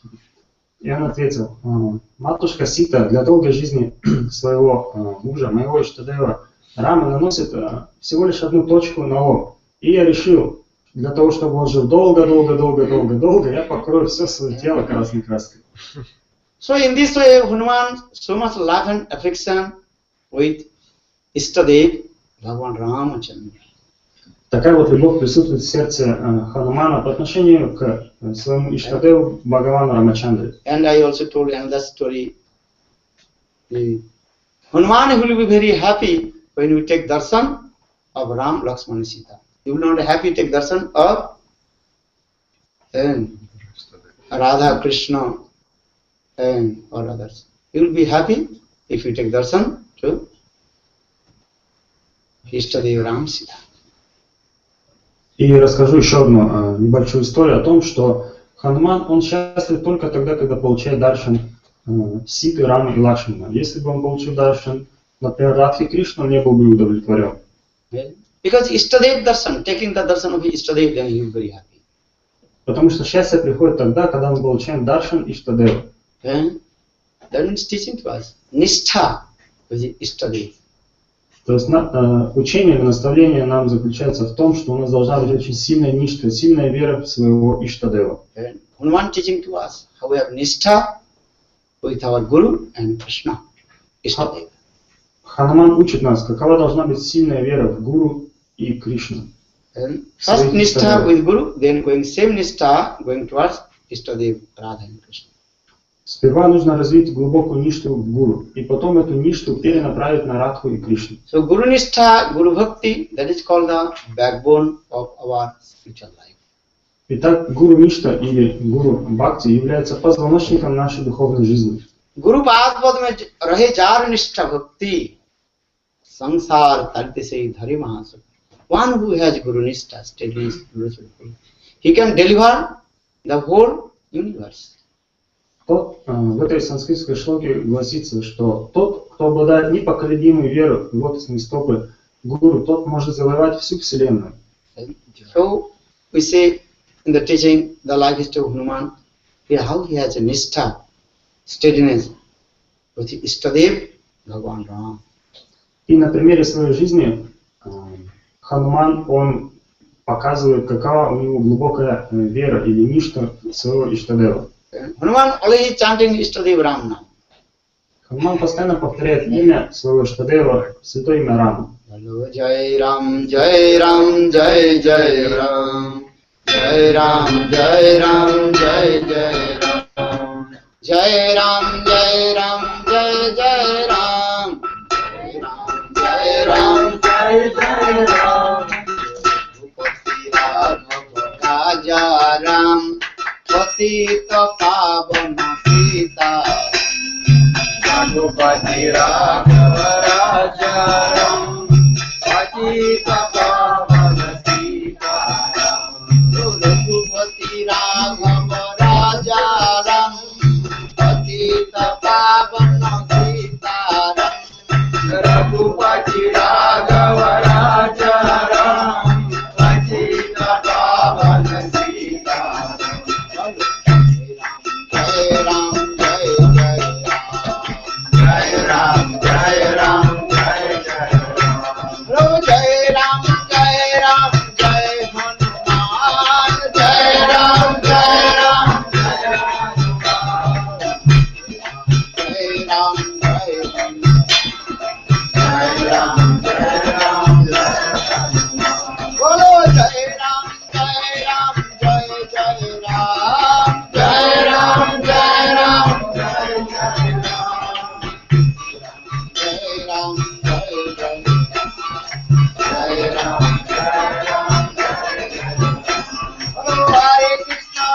Speaker 3: И он ответил, матушка Сита для долгой жизни своего мужа, моего Иштадева, Рама наносит всего лишь одну точку на лоб. И я решил, для того, чтобы он жил долго, я покрою все свое тело красной краской.
Speaker 1: So in this way, Hanuman so much love and affection with Ishtadev, Bhagavan Ramachandra.
Speaker 3: Такая вот любовь присутствует в сердце Ханумана по отношению к своему Иштадеву Бхагавану Рамачандре.
Speaker 1: And I also told another story. Hanuman will be very happy when you take darshan of Ram, Lakshmana, Sita. You will not be happy to take darshan of Radha, Krishna, or others. You will be happy if you take darshan to Ishtadev Ram, Sita.
Speaker 3: И расскажу еще одну небольшую историю о том, что Хануман, он счастлив только тогда, когда получает даршан Ситы, Рамы и Лакшмана. Если бы он получил даршан, например, Радхи Кришну, он не был бы удовлетворен.
Speaker 1: Because Ishtadev darshan, taking the darshan of Ishtadev, then he will be very happy.
Speaker 3: Потому что счастье приходит тогда, когда мы получаем даршан Иштадева.
Speaker 1: That means teaching to us. Nishtha is Ishtadev.
Speaker 3: То есть учение или наставление нам заключается в том, что у нас должна быть очень сильная ништа, сильная вера в своего Иштадева.
Speaker 1: Hanuman teaching to us how we have nishtha with our Guru and Krishna, Ishtadev.
Speaker 3: Хануман учит нас, какова должна быть сильная вера в Гуру и Кришну.
Speaker 1: First nishtha with Guru, then going same nishtha going towards Ishtadev, Radha and Krishna.
Speaker 3: Сперва нужно развить глубокую ништу в гуру, и потом эту ништу перенаправить на Радху и Кришну.
Speaker 1: So Guru Nishtha, Guru Bhakti, that is called the backbone of our spiritual life.
Speaker 3: Итак, гуру Ништа или гуру Бхакти является позвоночником нашей духовной жизни.
Speaker 1: Guru Pad Pad mein rahe jar Nishtha Bhakti, sansar tarte se dhari mahasuk. One who has Guru Nishtha, steadiness, he can deliver the whole universe.
Speaker 3: В этой санскритской шлоке гласится, что тот, кто обладает непоколебимой верой в лотосные стопы гуру, тот может завоевать всю вселенную.
Speaker 1: So we say in the teaching, the life history of Hanuman, here how he has a nishtha, steadiness with Istadev, Bhagavan Ram.
Speaker 3: И на примере своей жизни Хануман, он показывает, какова у него глубокая вера или ништа своего Иштадева.
Speaker 1: Hanuman always chanting Istadev Ram Nam.
Speaker 3: Хануман постоянно повторяет имя своего Иштадева, святое имя Рама.
Speaker 1: Jai Ram, Jai Ram, Jai Jai Ram. Jai Ram, Jai Ram, Jai Jai Ram. Jai Ram, Jai Ram, Jai Jai Ram. Jai Ram, Jai Jai Ram. Raja Ram, Patita Pavana Sita. Ragupati Raghava Raja Ram, Patita Pavana Sita. Ragupati Raghava Raja Ram, Patita Pavana Sita. Ragupati Raghava Raja Ram, Patita Pavana Sita. Jai Ram, Jai Jai Ram. Jai Ram, Jai Ram, Jai Jai Ram. Oh, Jai Ram, Jai Ram, Jai Hanuman. Jai Ram, Jai Ram, Jai Hanuman. Jai Ram, Jai Ram. Jai Ram, Jai Ram, Jai Hanuman. Bolo Jai Ram, Jai Ram, Jai Jai Ram. Jai Ram, Jai Ram, Jai Jai Ram. Jai Ram, Jai Ram. Jai Ram, Jai Ram, Jai Jai Ram. Hare Krishna,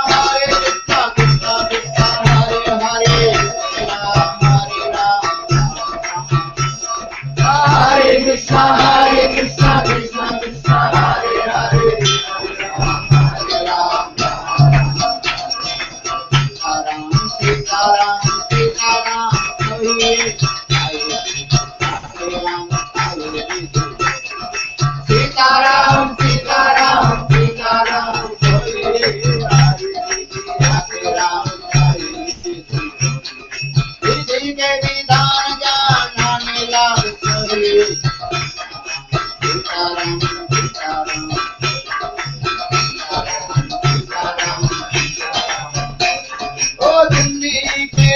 Speaker 1: Krishna Krishna, Hare Hare. Ram, Hare Ram. Hare Krishna, Krishna Krishna, Hare Hare. Hare Ram, Sita Ram, Sita Ram, Hare Ram, Hare Sita Ram, Sita Ram, Sita Ram, Hare Ram, Hare Vidhi ke vidhan janane lag sahi. Sita Ram, Sita Ram, Sita Ram, Sita Ram. Oh, Delhi ke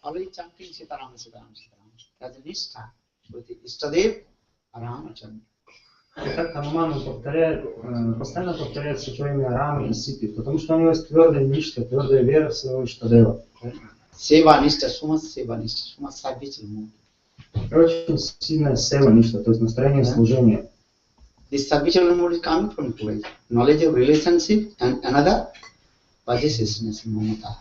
Speaker 1: Always chanting Sitaram, Sitaram, Sitaram. That's a Nishtha with the Ishtadev, Рамачандры.
Speaker 3: Итак, Хануман постоянно повторяет свое имя Рамы и Ситы, потому что у него есть твердая ништа, твердая вера в своего Иштадева.
Speaker 1: Сева-ништа, Сева-ништа, habitual mood.
Speaker 3: Очень сильная сева-ништа, то есть настроение служения.
Speaker 1: This habitual mood is coming from two ways. Knowledge of relationship and another possessiveness, Maмота.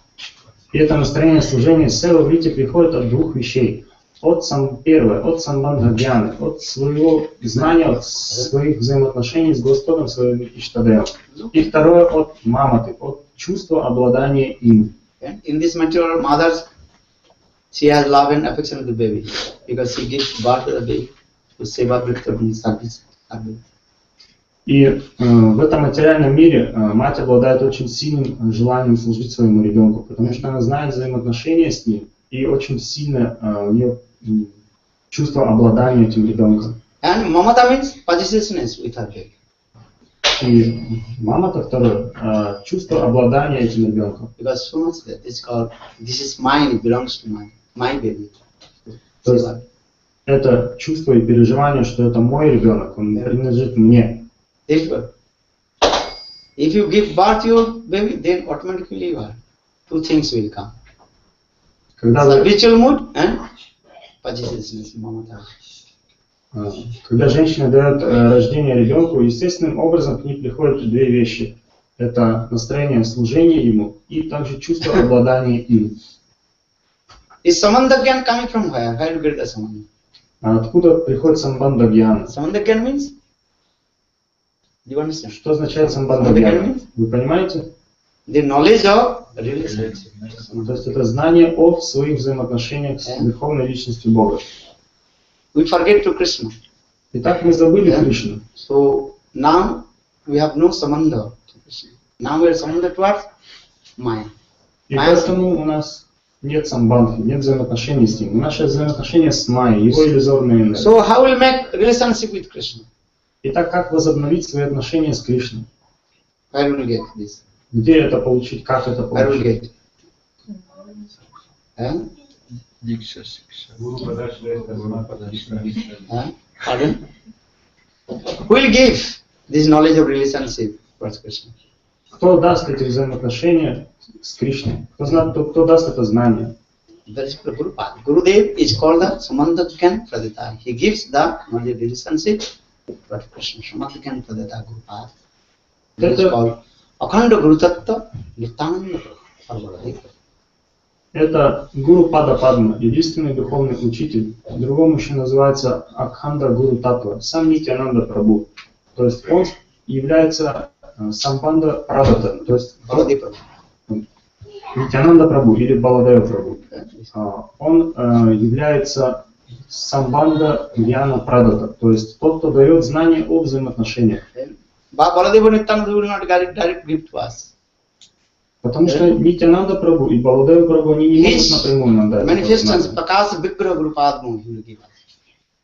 Speaker 3: И это настроение служения Сева-вритти приходит от двух вещей. Первое, от Самбандха-гьяны, от своего знания, от своих взаимоотношений с Господом, своим Иштадевом. И второе, от Мамоты, от чувства обладания им.
Speaker 1: In this material, mothers, she has love and affection of the baby because she gives birth to the baby to Seva-вритти service.
Speaker 3: И в этом материальном мире мать обладает очень сильным желанием служить своему ребенку, потому что она знает взаимоотношения с ним и очень сильно у нее чувство обладания этим ребенком.
Speaker 1: And Maмотa means possessiveness with her baby.
Speaker 3: И Мамота второе, чувство обладания этим ребенком.
Speaker 1: Because so much that is called, this is mine, it belongs to my baby.
Speaker 3: То есть это чувство и переживание, что это мой ребенок, он принадлежит мне.
Speaker 1: Therefore, if you give birth to your baby, then automatically two things will come. Habitual mood and possessiveness, Maмотa.
Speaker 3: Когда женщина дает рождение ребенку, естественным образом к ней приходят две вещи. Это настроение служения ему и также чувство обладания им.
Speaker 1: Is Samandha-gyan coming from where? Where do you get the Samandha?
Speaker 3: А откуда приходит Самбандха-гьяна?
Speaker 1: Samandha-gyan means? Do you understand?
Speaker 3: Что означает Самбандха-гьяна? Вы понимаете?
Speaker 1: The knowledge of relationship.
Speaker 3: То есть это знание о своих взаимоотношениях с Верховной Личностью Бога.
Speaker 1: We forget to Krishna.
Speaker 3: Итак, мы забыли Кришну.
Speaker 1: So now we have no Samandha to Krishna. Now we are Samandha towards Maya.
Speaker 3: И поэтому у нас нет самбандхи, нет взаимоотношений с ним. Наши взаимоотношения с Майей, его иллюзорные энергии.
Speaker 1: So how will make relationship with Krishna?
Speaker 3: Итак, как возобновить свои отношения с Кришной?
Speaker 1: Where will you get this?
Speaker 3: Где это получить? Как это
Speaker 1: Where will you
Speaker 3: получить?
Speaker 1: get?
Speaker 2: Дикша, шикша.
Speaker 1: Pardon? Who will give this knowledge of relationship towards Krishna?
Speaker 3: Кто даст эти взаимоотношения с Кришной? Кто даст это знание?
Speaker 1: That is Gurupada. Gurudev is called the Samandha-gyan Pradita. He gives the knowledge of relationship towards Krishna. Samandha-gyan Pradita Gurupada. That is called Akhanda Guru-tаттва Nityananda Bhakti.
Speaker 3: Это Гуру Пада Падма, единственный духовный учитель. Другому еще называется Акханда Гуру-таттва, сам Нитянанда Прабху. То есть он является Самбанда Прадата, то есть Нитянанда Прабху или Баладева Прабху. Он является Самбанда Гьяна Прадата, то есть тот, кто дает знания о взаимоотношениях.
Speaker 1: Baladeva Nityananda will not direct give to us.
Speaker 3: Потому что Нитянанда Прабху и Баладева Прабху они не могут напрямую нам дать.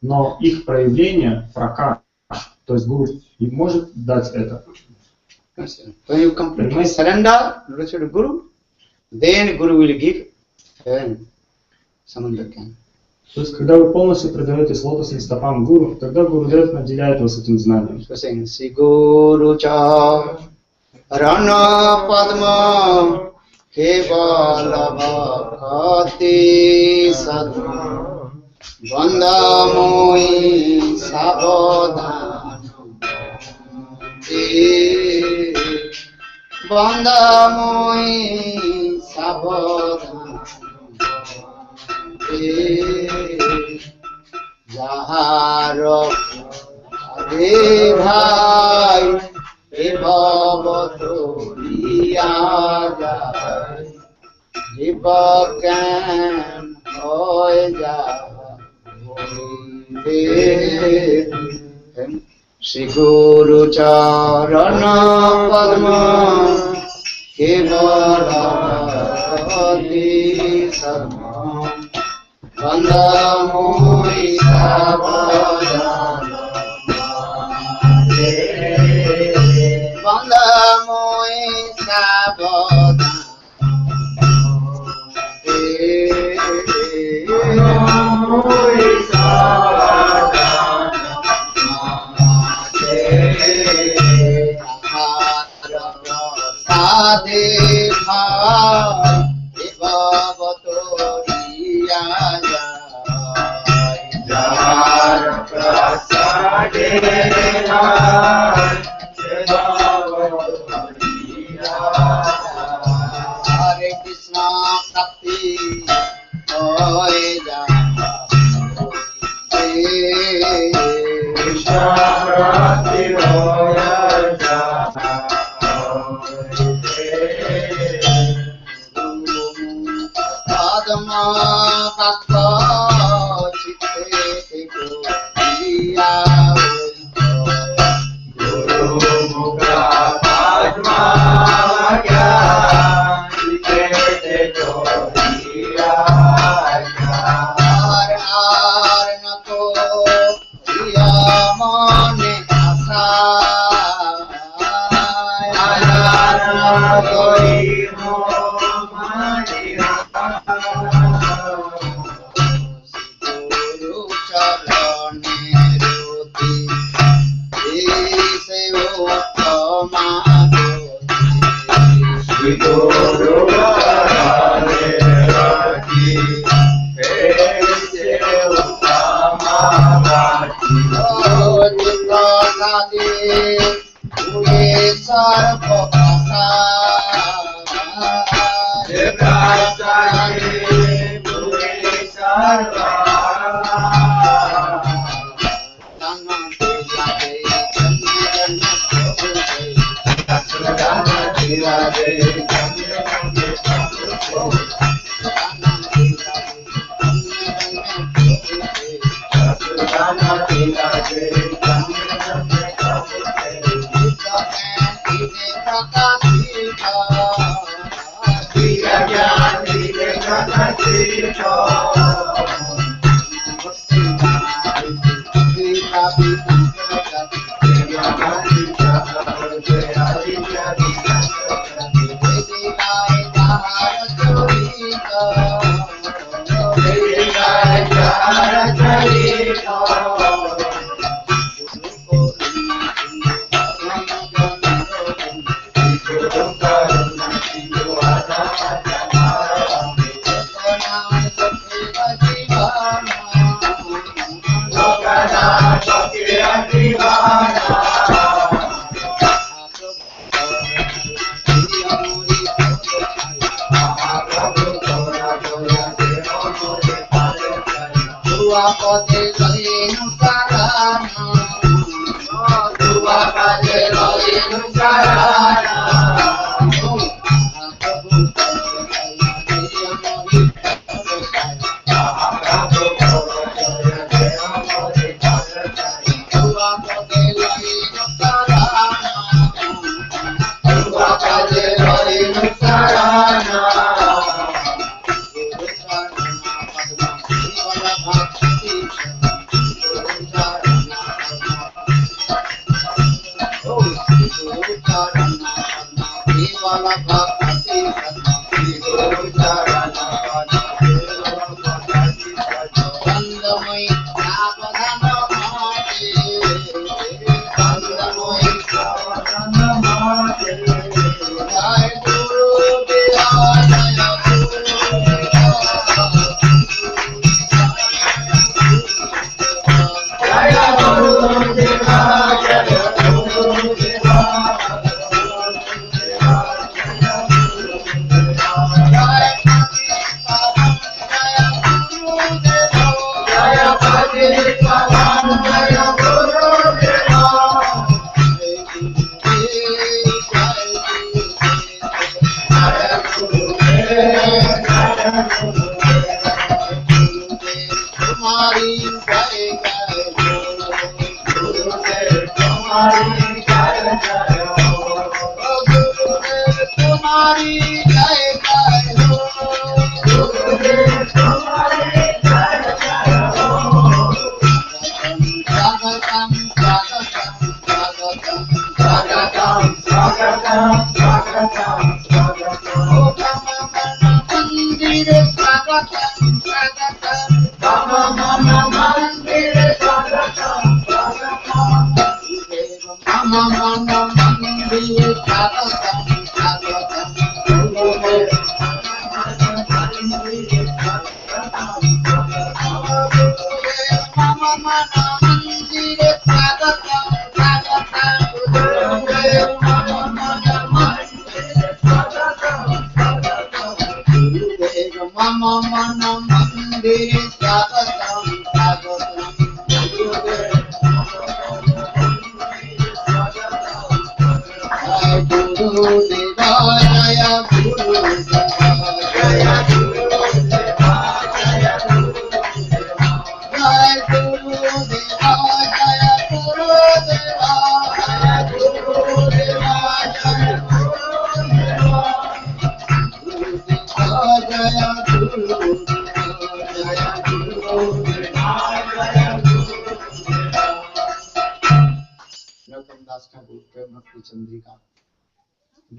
Speaker 3: Но их проявление, пракаш, то есть Гуру, и может дать это.
Speaker 1: When you completely surrender to Guru, then Guru will give Samandha-gyan.
Speaker 3: То есть, когда вы полностью предаетесь лотосным стопам Гуру, тогда Гурудев наделяет вас этим знанием.
Speaker 1: Си Гуру Ча Рана Падма Кевала Бхакти Садма Вандамои Сабодан Вандамои Сабодан Jaharo ভাই বিভবতরিয়া যায় জীব জ্ঞান হয়ে যায় শ্রী গুরু চরণ পদ্ম কেবল বন্দমুই সাবধান বন্দমুই সাবধান সাদে ভাই বিভবতরিয়া যায় যার প্রসাদে ভাই বিভবতরিয়া হরে কৃষ্ণ ভক্তি হয়ে যায় কৃষ্ণ ভক্তি হয়ে যায় Padma Bhakta Chitte Guriya Guru Mukha Padma Bhakta Chitte Guriya Har Har Nako Riya Mone Asa Har Har Nako Riya Guru Charane Roti Ese Uttama Roti Guru Charane Roti Ese Uttama Roti Roti Prasadi Ure Sarva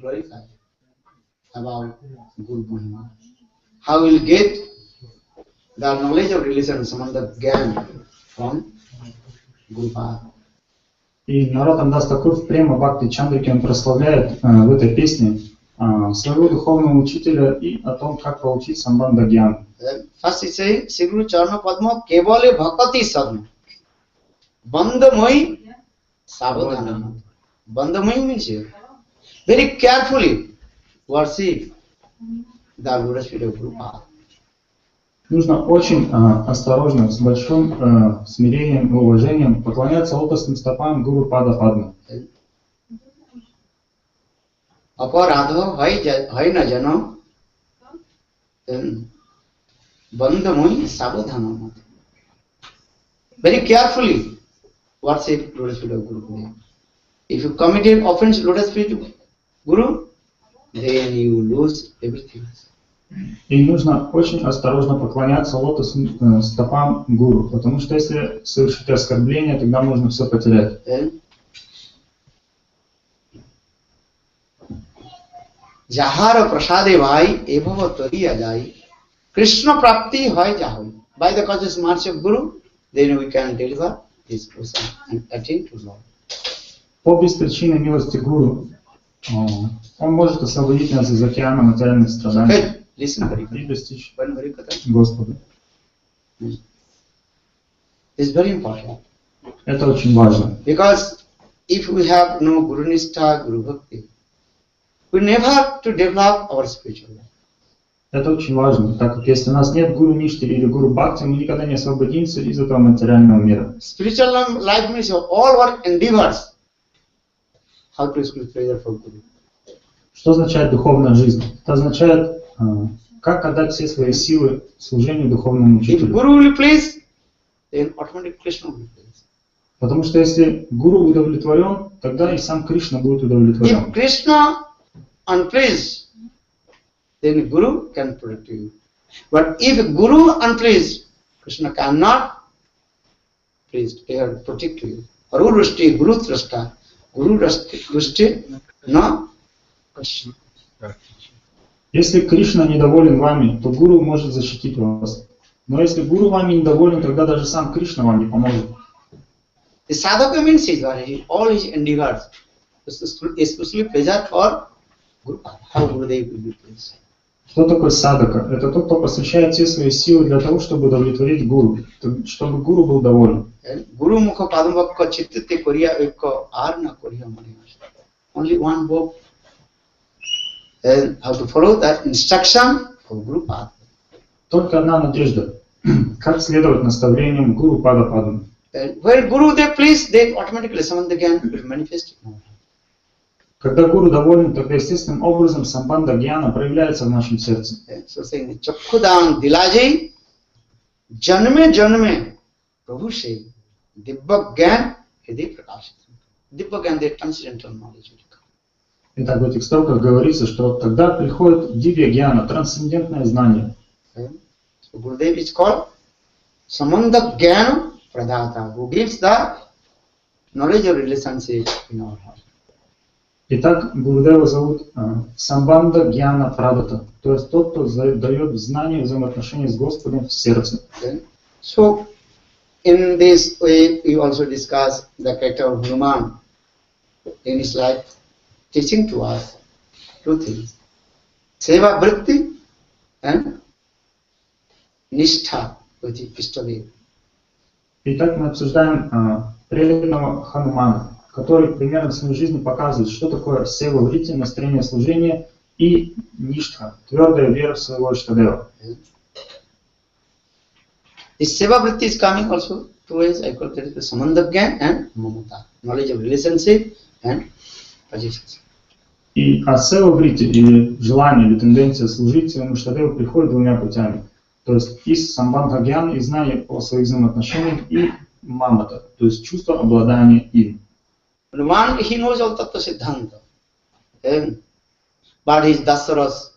Speaker 1: Glorify about Guru Mahima. How will get the knowledge of religion, Samandha Gyan from Guru Pad.
Speaker 3: И Наротам Дас Такур в Према Бхакти Чандрики он прославляет в этой песне своего духовного учителя и о том, как получить Самбандха Гьян.
Speaker 1: First he says, Siguru Charna Padma Kevale Bhakati Sadhana. Bandhamai Savadhana. Bandhamai means here. Very carefully worship the lotus feet of Guru Pad.
Speaker 3: Нужно очень осторожно, с большим смирением и уважением поклоняться лотосным стопам Гуру Пада Падмы.
Speaker 1: Aparadho hai na jano bandhamai savadhana. Very carefully worship lotus feet of Guru Pad. If you committed offense to lotus feet of Guru, then you lose everything.
Speaker 3: И нужно очень осторожно поклоняться лотосным стопам Гуру, потому что если совершить оскорбление, тогда можно все потерять.
Speaker 1: Jahara prasade bhai ebhava tariya jai Krishna prapti hoy jahoi. By the conscious mercy of Guru, then we can deliver this person and attain to Lord.
Speaker 3: По беспричинной милости Гуру он может освободить нас из океана материальных страданий и достичь Господа.
Speaker 1: It's very important.
Speaker 3: Это очень важно.
Speaker 1: Because if we have no Guru Nistha, Guru Bhakti, we never to develop our spiritual life.
Speaker 3: Это очень важно, так как если у нас нет Гуру Ништы или Гуру Бхакти, мы никогда не освободимся из этого материального мира.
Speaker 1: Spiritual life means all our endeavors. How to exclude pleasure for Guru.
Speaker 3: Что означает духовная жизнь? Это означает, как отдать все свои силы служению духовному учителю.
Speaker 1: If Guru will please, then automatically Krishna will please.
Speaker 3: Потому что если Гуру удовлетворен, тогда и сам Кришна будет удовлетворен.
Speaker 1: If Krishna unpleased, then Guru can protect you. But if Guru unpleased, Krishna cannot protect you. Guru Rushti, Guru Trashta, Guru Rushti, no Krishna.
Speaker 3: Если Кришна недоволен вами, то Гуру может защитить вас. Но если Гуру вами недоволен, тогда даже сам Кришна вам не поможет.
Speaker 1: The sadhaka means all his endeavors, especially pleasure for Guru. How Gurudev will be pleased.
Speaker 3: Что такое садака? Это тот, кто посвящает все свои силы для того, чтобы удовлетворить Гуру, чтобы Гуру был доволен.
Speaker 1: Guru mukha padambhakka chittite koriya ekka arna koriya mani. Only one hope. And how to follow that instruction of Guru Pad.
Speaker 3: Только одна надежда. Как следовать наставлениям Гуру Пада Падмы.
Speaker 1: When Guru they please, then automatically Samandha Gyan will manifest.
Speaker 3: Когда Гуру доволен, тогда естественным образом Самбандха Гьяна проявляется в нашем сердце.
Speaker 1: So saying, Chakkhudan Dilaji Janme Janme Prabhu say Dibba Gyan Hriday Prakashit. Dibya transcendental knowledge will come.
Speaker 3: Итак, в этих строках говорится, что тогда приходит дивья-гьяна, трансцендентное знание.
Speaker 1: So Gurudev is called Samandha Jnana Pradata, who gives the knowledge of relationship in our heart.
Speaker 3: Итак, Гурудева зовут Самбандха Гьяна Прадата, то есть тот, кто дает знание взаимоотношений с Господом в сердце.
Speaker 1: Okay. So, in this way, we also discuss the character of Hanuman in his life, teaching to us two things: Seva-vritti and Nishtha, which is Krishna-lila.
Speaker 3: Итак, мы обсуждаем преданного Ханумана, который примерно в своей жизни показывает, что такое Сева-вритти, настроение служения, и Ништха, твердая вера в своего Иштадева.
Speaker 1: This Seva-vritti is coming also two ways. I call it the Samandha-gyan and Maмота, knowledge of relationship and positions.
Speaker 3: И Сева-вритти, или желание, или тенденция служить своему Иштадеву, приходит двумя путями. То есть из Самбандха-гьяна, и знание о своих взаимоотношениях, и Мамота, то есть чувство обладания им.
Speaker 1: Hanuman, he knows all Tattva Siddhanta, but his Dasaras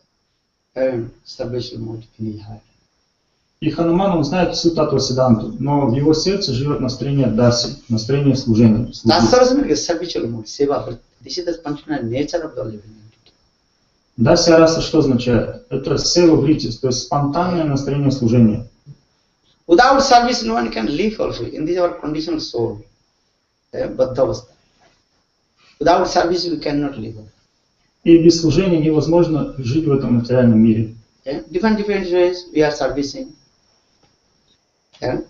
Speaker 1: and salvation mode in his heart.
Speaker 3: И Хануман, он знает всю Таттва Сиддханту, но в его сердце живет настроение даси, настроение служения.
Speaker 1: Dasaras means salvation mode, Seva-vritti. This is the spontaneous nature of the living entity.
Speaker 3: Дасья раса что означает? Это Сева-вритти, то есть спонтанное настроение служения.
Speaker 1: Without service, no one can live also. In this our conditional soul, Baddhavastha. Without service, we cannot live.
Speaker 3: И без служения невозможно жить в этом материальном мире.
Speaker 1: Different ways we are servicing.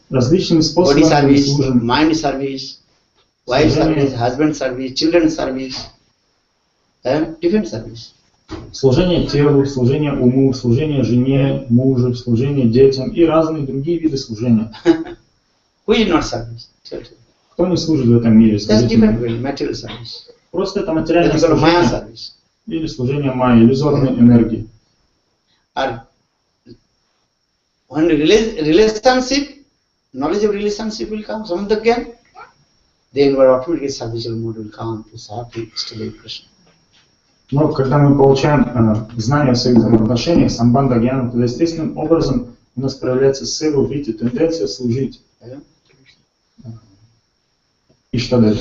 Speaker 3: Различными
Speaker 1: Body
Speaker 3: способами мы
Speaker 1: service,
Speaker 3: служим.
Speaker 1: mind service, wife service, husband service, children service, different service.
Speaker 3: Служение телу, служение уму, служение жене, мужу, служение детям и разные другие виды служения.
Speaker 1: Who is not service?
Speaker 3: Кто не служит в этом мире?
Speaker 1: That's
Speaker 3: Скажите
Speaker 1: different
Speaker 3: мне.
Speaker 1: way, material service.
Speaker 3: Просто это материальное
Speaker 1: That's called Maya
Speaker 3: служение
Speaker 1: service.
Speaker 3: или служение майя, иллюзорной энергии.
Speaker 1: Or when relationship, knowledge of relationship will come, Samandha again, then our automatic servicial mode will come to serve the Iഷ്ടadeva Krishna.
Speaker 3: Но когда мы получаем знания о своих взаимоотношениях, самбандха гьяна, то естественным образом у нас проявляется сева-вритти, тенденция служить Иштадеву.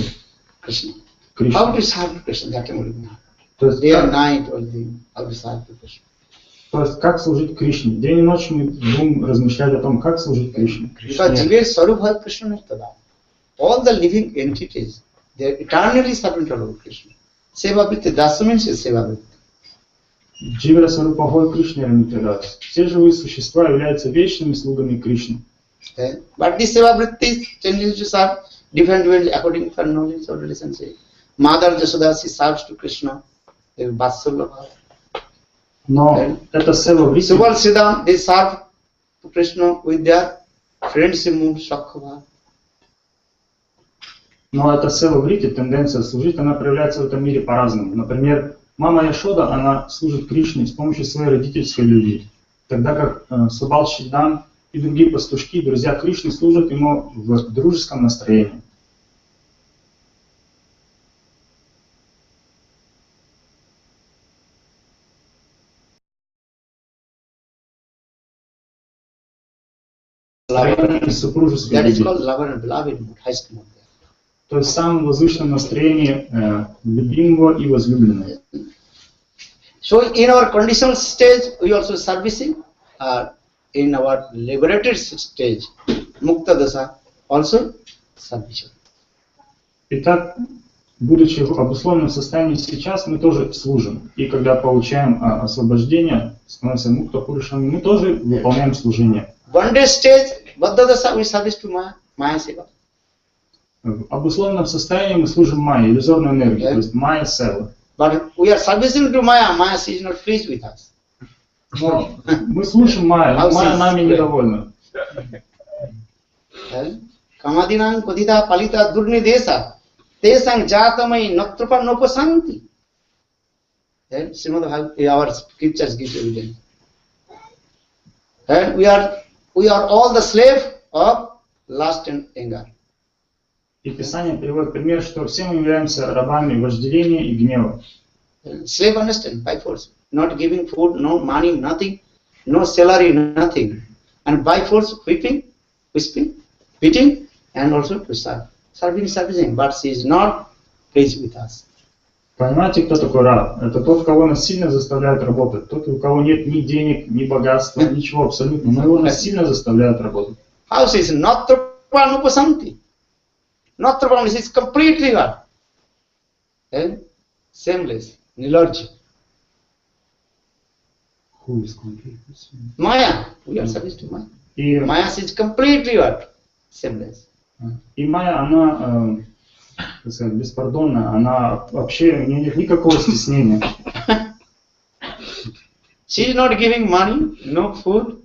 Speaker 1: Krishna.
Speaker 3: Кришне.
Speaker 1: How to serve Krishna? That can we know.
Speaker 3: То есть,
Speaker 1: Day and night, all the how to serve Krishna.
Speaker 3: то есть как служить Кришне. День и ночь мы будем размышлять о том, как служить Кришне.
Speaker 1: Because Jiva Swarup Krishna Nittada. All the living entities, they are eternally servant of Lord Krishna. Seva-vritti, Dasa means Seva-vritti.
Speaker 3: Дживара Сварупахой Кришне Рамитарас. Все живые существа являются вечными слугами Кришны.
Speaker 1: But this Seva-vritti changes to serve different ways according to her knowledge or relationship. Mother Jasoda, she serves to Krishna. They are Vatsalya.
Speaker 3: Но это сева-вритти.
Speaker 1: Subal Siddham, they serve to Krishna with their friendship mood, Shakha.
Speaker 3: Но эта сева-вритти, тенденция служить, она проявляется в этом мире по-разному. Например, мама Яшода, она служит Кришне с помощью своей родительской любви. Тогда как Субал Шиддан и другие пастушки, друзья Кришны, служат ему в дружеском настроении. Супружеской
Speaker 1: That is
Speaker 3: любви.
Speaker 1: called lover and beloved mood, highest mode.
Speaker 3: То есть в самом возвышенном настроении любимого и возлюбленного.
Speaker 1: So in our conditional stage, we also servicing. In our liberated stage, Mukta Dasa, also service.
Speaker 3: Итак, будучи в обусловленном состоянии сейчас, мы тоже служим. И когда получаем освобождение, становимся мукта-пурушами, мы тоже выполняем служение.
Speaker 1: Bondage stage, Baddha Dasa, we service to Maya Seva.
Speaker 3: В обусловленном состоянии мы служим майя, иллюзорной энергии, то есть майя сева.
Speaker 1: But we are servicing to Maya, Maya she is not pleased with us.
Speaker 3: Но мы слушаем майя, но майя нами недовольна.
Speaker 1: Kamadinam Kodita Palita Durnidesa, Tesang Jatamai Natrupa Nopasanti. Srimad our scriptures give evidence. And we are all the slave of lust and anger.
Speaker 3: И Писание приводит пример, что все мы являемся рабами вожделения и гнева.
Speaker 1: Slave understand by force, not giving food, no money, nothing, no salary, nothing, and by force whipping, beating, and also to serve, serving. But she is not pleased with us.
Speaker 3: Понимаете, кто такой раб? Это тот, кого насильно заставляют работать. Тот, у кого нет ни денег, ни богатства, ничего абсолютно. Но его насильно заставляют работать.
Speaker 1: How she is not Nupasanti. Not she is completely what? Shameless, nilorgy.
Speaker 3: Who is complete?
Speaker 1: Maya, we are subject to Maya.
Speaker 3: И
Speaker 1: Maya is completely what? Shameless.
Speaker 3: И Майя, она, так сказать, беспардонна, она вообще, у нее нет никакого стеснения.
Speaker 1: She is not giving money, no food,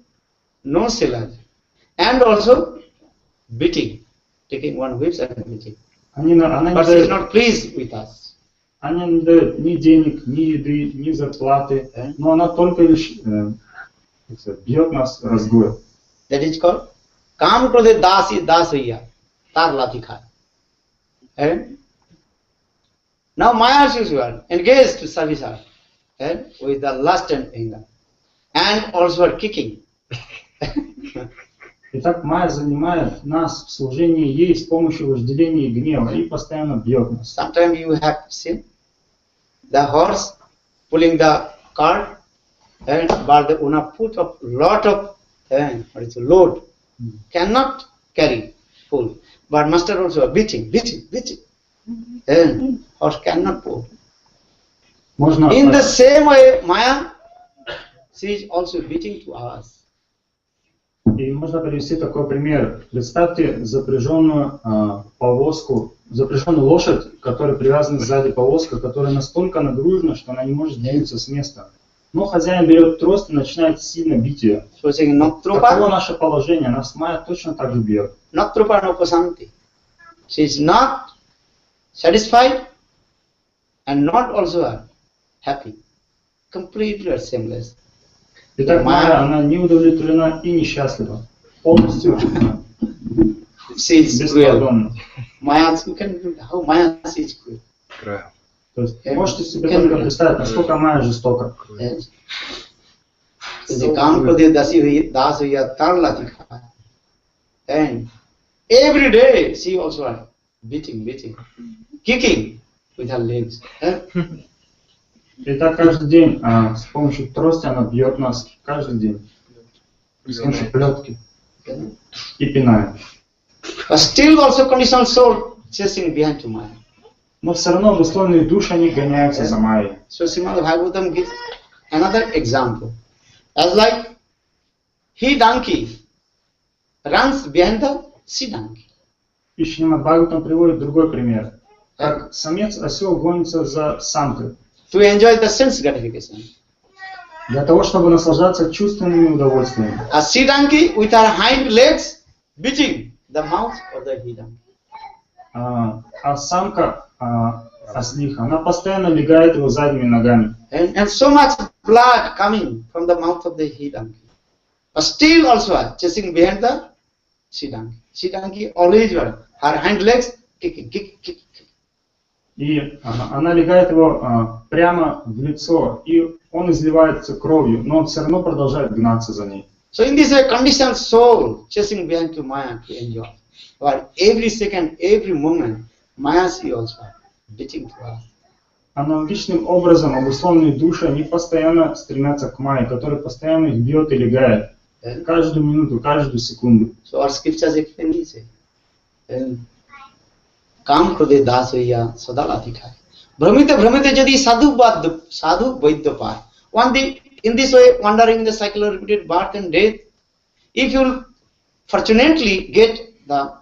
Speaker 1: no salary, and also beating, taking one whips and beating.
Speaker 3: Она
Speaker 1: But she is not pleased with us.
Speaker 3: Она не дает ни денег, ни еды, ни зарплаты, но она только лишь так сказать, бьет нас разгулом.
Speaker 1: That is called Kam Krodhe Dasi Dasaya Tar Latikha. Now Maya is engaged to service her with the lust and anger, and also her kicking.
Speaker 3: Итак, Майя занимает нас в служении ей с помощью вожделения и гнева и постоянно бьет нас.
Speaker 1: Sometimes you have seen the horse pulling the cart, but the una put a lot of load, cannot carry full. But master also beating. Horse cannot pull.
Speaker 3: Можно,
Speaker 1: In the same way, Maya, she is also beating to us.
Speaker 3: И можно привести такой пример. Представьте запряженную повозку, запряженную лошадь, которая привязана сзади повозка, которая настолько нагружена, что она не может двинуться с места. Но хозяин берет трость и начинает сильно бить ее. Таково наше положение. Нас Майя точно так же бьет.
Speaker 1: She is not satisfied and not also happy. Completely shameless.
Speaker 3: Итак, Майя, она не удовлетворена и несчастлива. Полностью беспардонна.
Speaker 1: How Maya is cruel.
Speaker 3: То есть можете себе только представить, насколько Майя жестока.
Speaker 1: And every day she also beating, kicking with her legs.
Speaker 3: Итак, каждый день с помощью трости она бьет нас каждый день. С помощью плетки и пинает.
Speaker 1: But still also conditional soul chasing behind to Maya.
Speaker 3: Но все равно обусловленные души, они гоняются за Майей.
Speaker 1: So Srimad Bhagavatam gives another example. As like he donkey runs behind the she donkey.
Speaker 3: И Шримад Бхагаватам приводит другой пример. Как самец-осел гонится за самкой.
Speaker 1: To enjoy the sense gratification.
Speaker 3: Для того, чтобы наслаждаться чувственными удовольствиями.
Speaker 1: A she donkey with her hind legs beating the mouth of the he donkey.
Speaker 3: А самка ослиха, она постоянно легает его задними ногами.
Speaker 1: And so much blood coming from the mouth of the he donkey. But still also chasing behind the she donkey. She donkey always her hind legs kicking.
Speaker 3: И она легает его прямо в лицо, и он изливается кровью, но он все равно продолжает гнаться за ней.
Speaker 1: So in this way, conditioned soul chasing behind to Maya to enjoy. But every second, every moment, Maya is also beating to us.
Speaker 3: Аналогичным образом обусловленные души, они постоянно стремятся к Майе, который постоянно их бьет и легает. Каждую минуту, каждую секунду.
Speaker 1: So our scriptures explain this. Kam krodhe dasaya sadalatikha. Brahmite jadi sadhu vaidya par. One day, in this way, wandering in the cycle of repeated birth and death, if you fortunately get the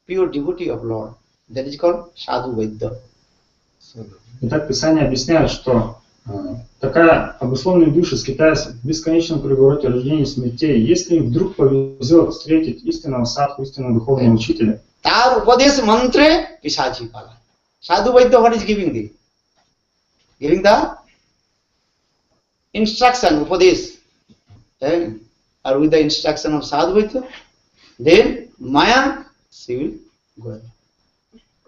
Speaker 1: pure devotee of Lord, that is called sadhu vaidya.
Speaker 3: Итак, Писание объясняет, что такая обусловленная душа скитаясь в бесконечном круговороте рождения и смертей, если им вдруг повезет встретить истинного садху, истинного духовного учителя,
Speaker 1: Tar upadesh mantre pisachi pala. Sadhu Vaidya, what is giving thee? Giving the instruction, upadesh. Or with the instruction of Sadhu Vaidya, then Maya, she will go away.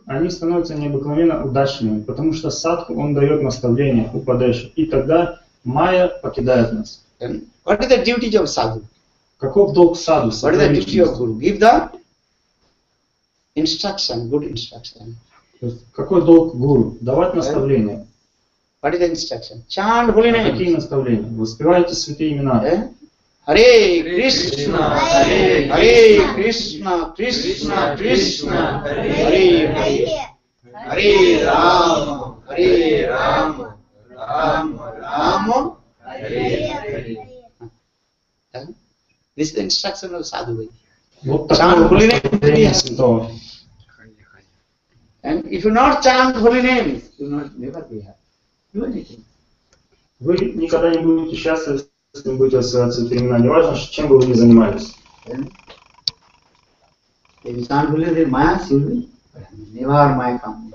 Speaker 3: они становятся необыкновенно удачными, потому что садху, он дает наставление, упадеша, и тогда майя покидает нас.
Speaker 1: And what is the duty of sadhu?
Speaker 3: Каков долг саду?
Speaker 1: What is the duty of guru? Give the instruction, good instruction.
Speaker 3: Какой долг гуру? Давать наставления.
Speaker 1: What is the instruction? Chant holy name.
Speaker 3: Какие наставления? Воспевайте святые имена.
Speaker 1: Hare Krishna, Hare Krishna, Krishna Krishna, Hare Hare, Hare Rama, Hare Rama, Rama Rama, Hare Hare. This is the instruction of sadhu.
Speaker 3: Вот
Speaker 1: Chant holy
Speaker 3: такое
Speaker 1: name.
Speaker 3: святого.
Speaker 1: And if you not chant holy name, you will never be happy. Do anything.
Speaker 3: Вы никогда не будете счастливы, если вы будете воспевать святые имена. Неважно, чем бы вы ни занимались.
Speaker 1: If you can't believe in Maya, you will never Maya come.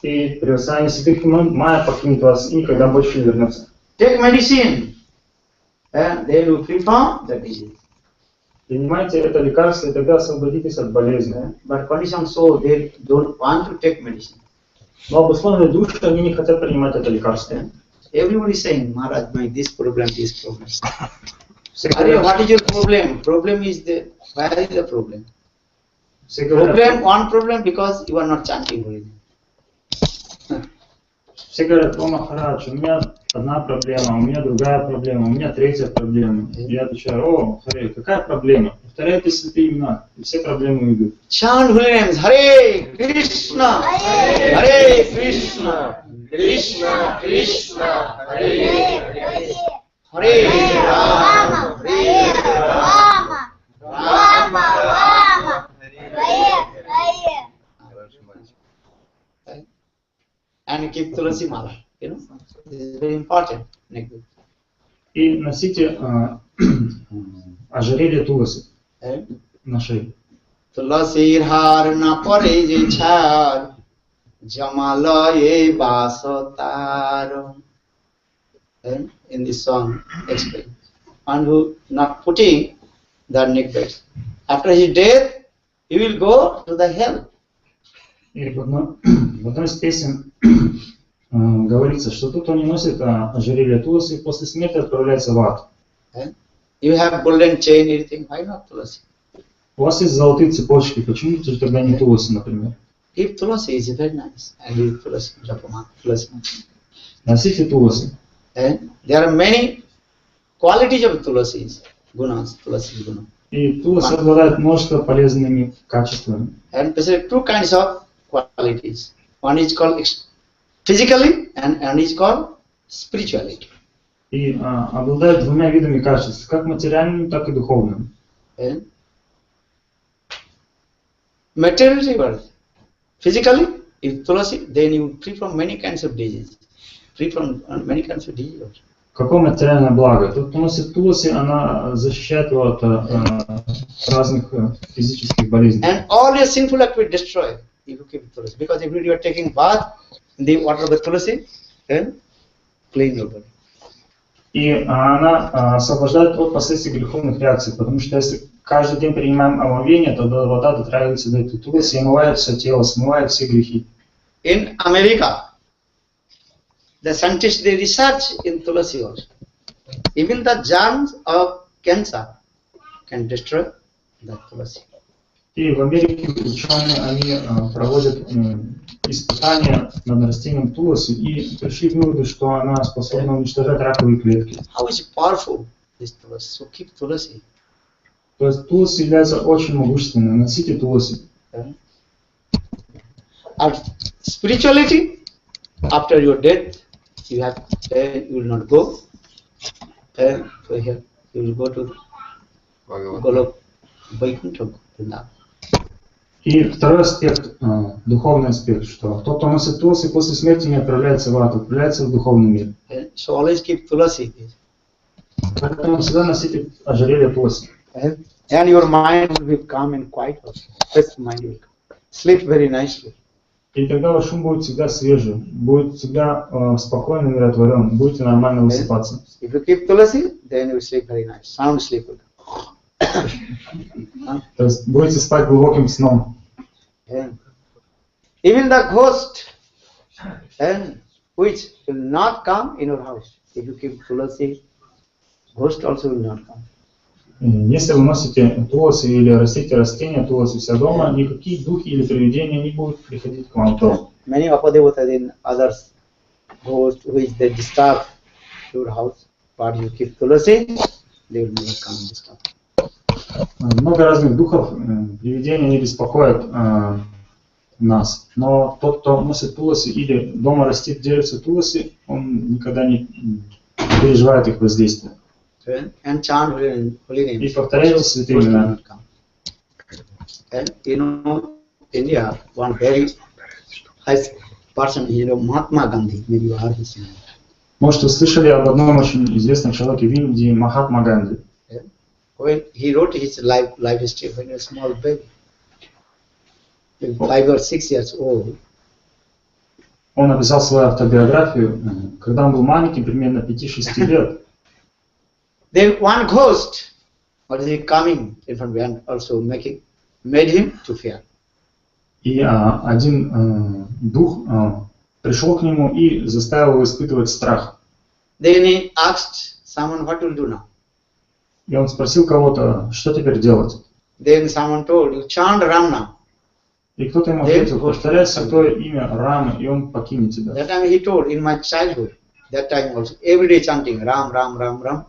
Speaker 3: И при воспевании святых имен майя покинет вас и никогда больше не вернется.
Speaker 1: Take medicine, and they will free from the disease.
Speaker 3: Принимайте это лекарство, и тогда освободитесь от болезни.
Speaker 1: But condition so they don't want to take medicine.
Speaker 3: Но обусловленные души, они не хотят принимать это лекарство.
Speaker 1: Everybody is saying, Maharaj, my this problem. Arey, what is your problem? Problem is where is the problem? One problem because you are not chanting holy name.
Speaker 3: Все говорят, о, Махарадж, у меня одна проблема, у меня другая проблема, у меня третья проблема. Я отвечаю, о, Махарадж, какая проблема? Повторяйте святые имена, и все проблемы уйдут.
Speaker 1: Chant holy names, Hare Krishna, Hare Krishna, Krishna Krishna, Hare Hare, Hare Rama, Hare Rama, Rama Rama, Hare Hare. And you keep Tulasi Mala, you know, this is very important.
Speaker 3: И носите ожерелье Туласи на шее.
Speaker 1: Tulasi har na pare je char, jamala ye basotar. In this song, explain. And who not putting the nectar. After his death, he will go to the hell.
Speaker 3: И в одной из песен говорится, что тот, кто не носит ожерелье Туласи, после смерти отправляется в ад.
Speaker 1: You have golden chain, everything. Why not Tulasi?
Speaker 3: У вас есть золотые цепочки, почему же тогда не Туласи, например?
Speaker 1: If Tulasi is very nice, and give Tulasi Japama, Tulasi.
Speaker 3: Носите Туласи.
Speaker 1: And there are many qualities of Tulasis, gunas, Tulasi guna.
Speaker 3: И Туласи обладает множеством полезными качествами.
Speaker 1: And especially two kinds of qualities. One is called physically, and one is called spirituality.
Speaker 3: И обладает двумя видами качеств, как материальным, так и духовным.
Speaker 1: And materially world. Physically, if Tulasi, then you free from many kinds of diseases. Free from many kinds of diseases.
Speaker 3: Какое материальное благо? Тот, кто носит Туласи, она защищает его от разных физических болезней.
Speaker 1: And all your sinful act will destroy if you keep Tulasi. Because if you are taking bath in the water of the Tulasi, then clean your body.
Speaker 3: И она освобождает от последствий греховных реакций, потому что если каждый день принимаем омовение, то вода дотрагивается до этой Туласи и омывает все тело, смывает все грехи.
Speaker 1: In America, the scientists, they research in Tulasi also. Even the germs of cancer can destroy the Tulasi.
Speaker 3: И в Америке ученые, они проводят испытания над растением Туласи и пришли к выводу, что она способна уничтожать раковые клетки.
Speaker 1: How is powerful this Tulasi? So keep Tulasi.
Speaker 3: То есть Туласи является очень могущественной. Носите Туласи.
Speaker 1: And spirituality, after your death, you will not go. So here you will go to Golok Vaikuntha.
Speaker 3: И второй аспект, духовный аспект, что тот, кто носит Туласи, после смерти не отправляется в ад, отправляется в духовный мир.
Speaker 1: So always keep Tulasi.
Speaker 3: Поэтому всегда носите ожерелье Туласи.
Speaker 1: And your mind will be calm and quiet also. First mind will sleep very nicely.
Speaker 3: И тогда ваш ум будет всегда свежий, будет всегда спокойный, умиротворен, будете нормально высыпаться.
Speaker 1: If you keep Tulasi, then you sleep very nice, sound sleep.
Speaker 3: То есть будете спать глубоким сном.
Speaker 1: Even the ghost and which will not come in your house. If you keep tulasi, ghost also will not come.
Speaker 3: Если вы носите тулоси или растите растения тулоси у себя дома, никакие духи или привидения не будут приходить к вам в дом.
Speaker 1: Many apadevatas in others ghosts which they disturb your house, but you keep tulasi, they will never come and disturb.
Speaker 3: Много разных духов, привидения не беспокоят нас, но тот, кто носит тулоси или дома растит деревце тулоси, он никогда не переживает их воздействие.
Speaker 1: And chant holy names.
Speaker 3: И повторяйте святые имена.
Speaker 1: And you know, India, one very high person, you know, Mahatma Gandhi. Maybe you heard his name.
Speaker 3: Может, вы слышали об одном очень известном человеке в Индии, Махатма Ганди.
Speaker 1: When he wrote his life history when he was a small baby, 5 or 6 years old.
Speaker 3: Он написал свою автобиографию, когда он был маленьким, примерно 5-6 лет.
Speaker 1: Then one ghost was coming in front of him and also made him to fear.
Speaker 3: И один дух пришел к нему и заставил его испытывать страх.
Speaker 1: Then he asked someone, what will do now?
Speaker 3: И он спросил кого-то, что теперь делать?
Speaker 1: Then someone told, you chant Ram now.
Speaker 3: И кто-то ему ответил, повторяй святое имя Рамы, и он покинет тебя.
Speaker 1: That time he told, in my childhood, that time also, every day chanting Ram, Ram, Ram, Ram.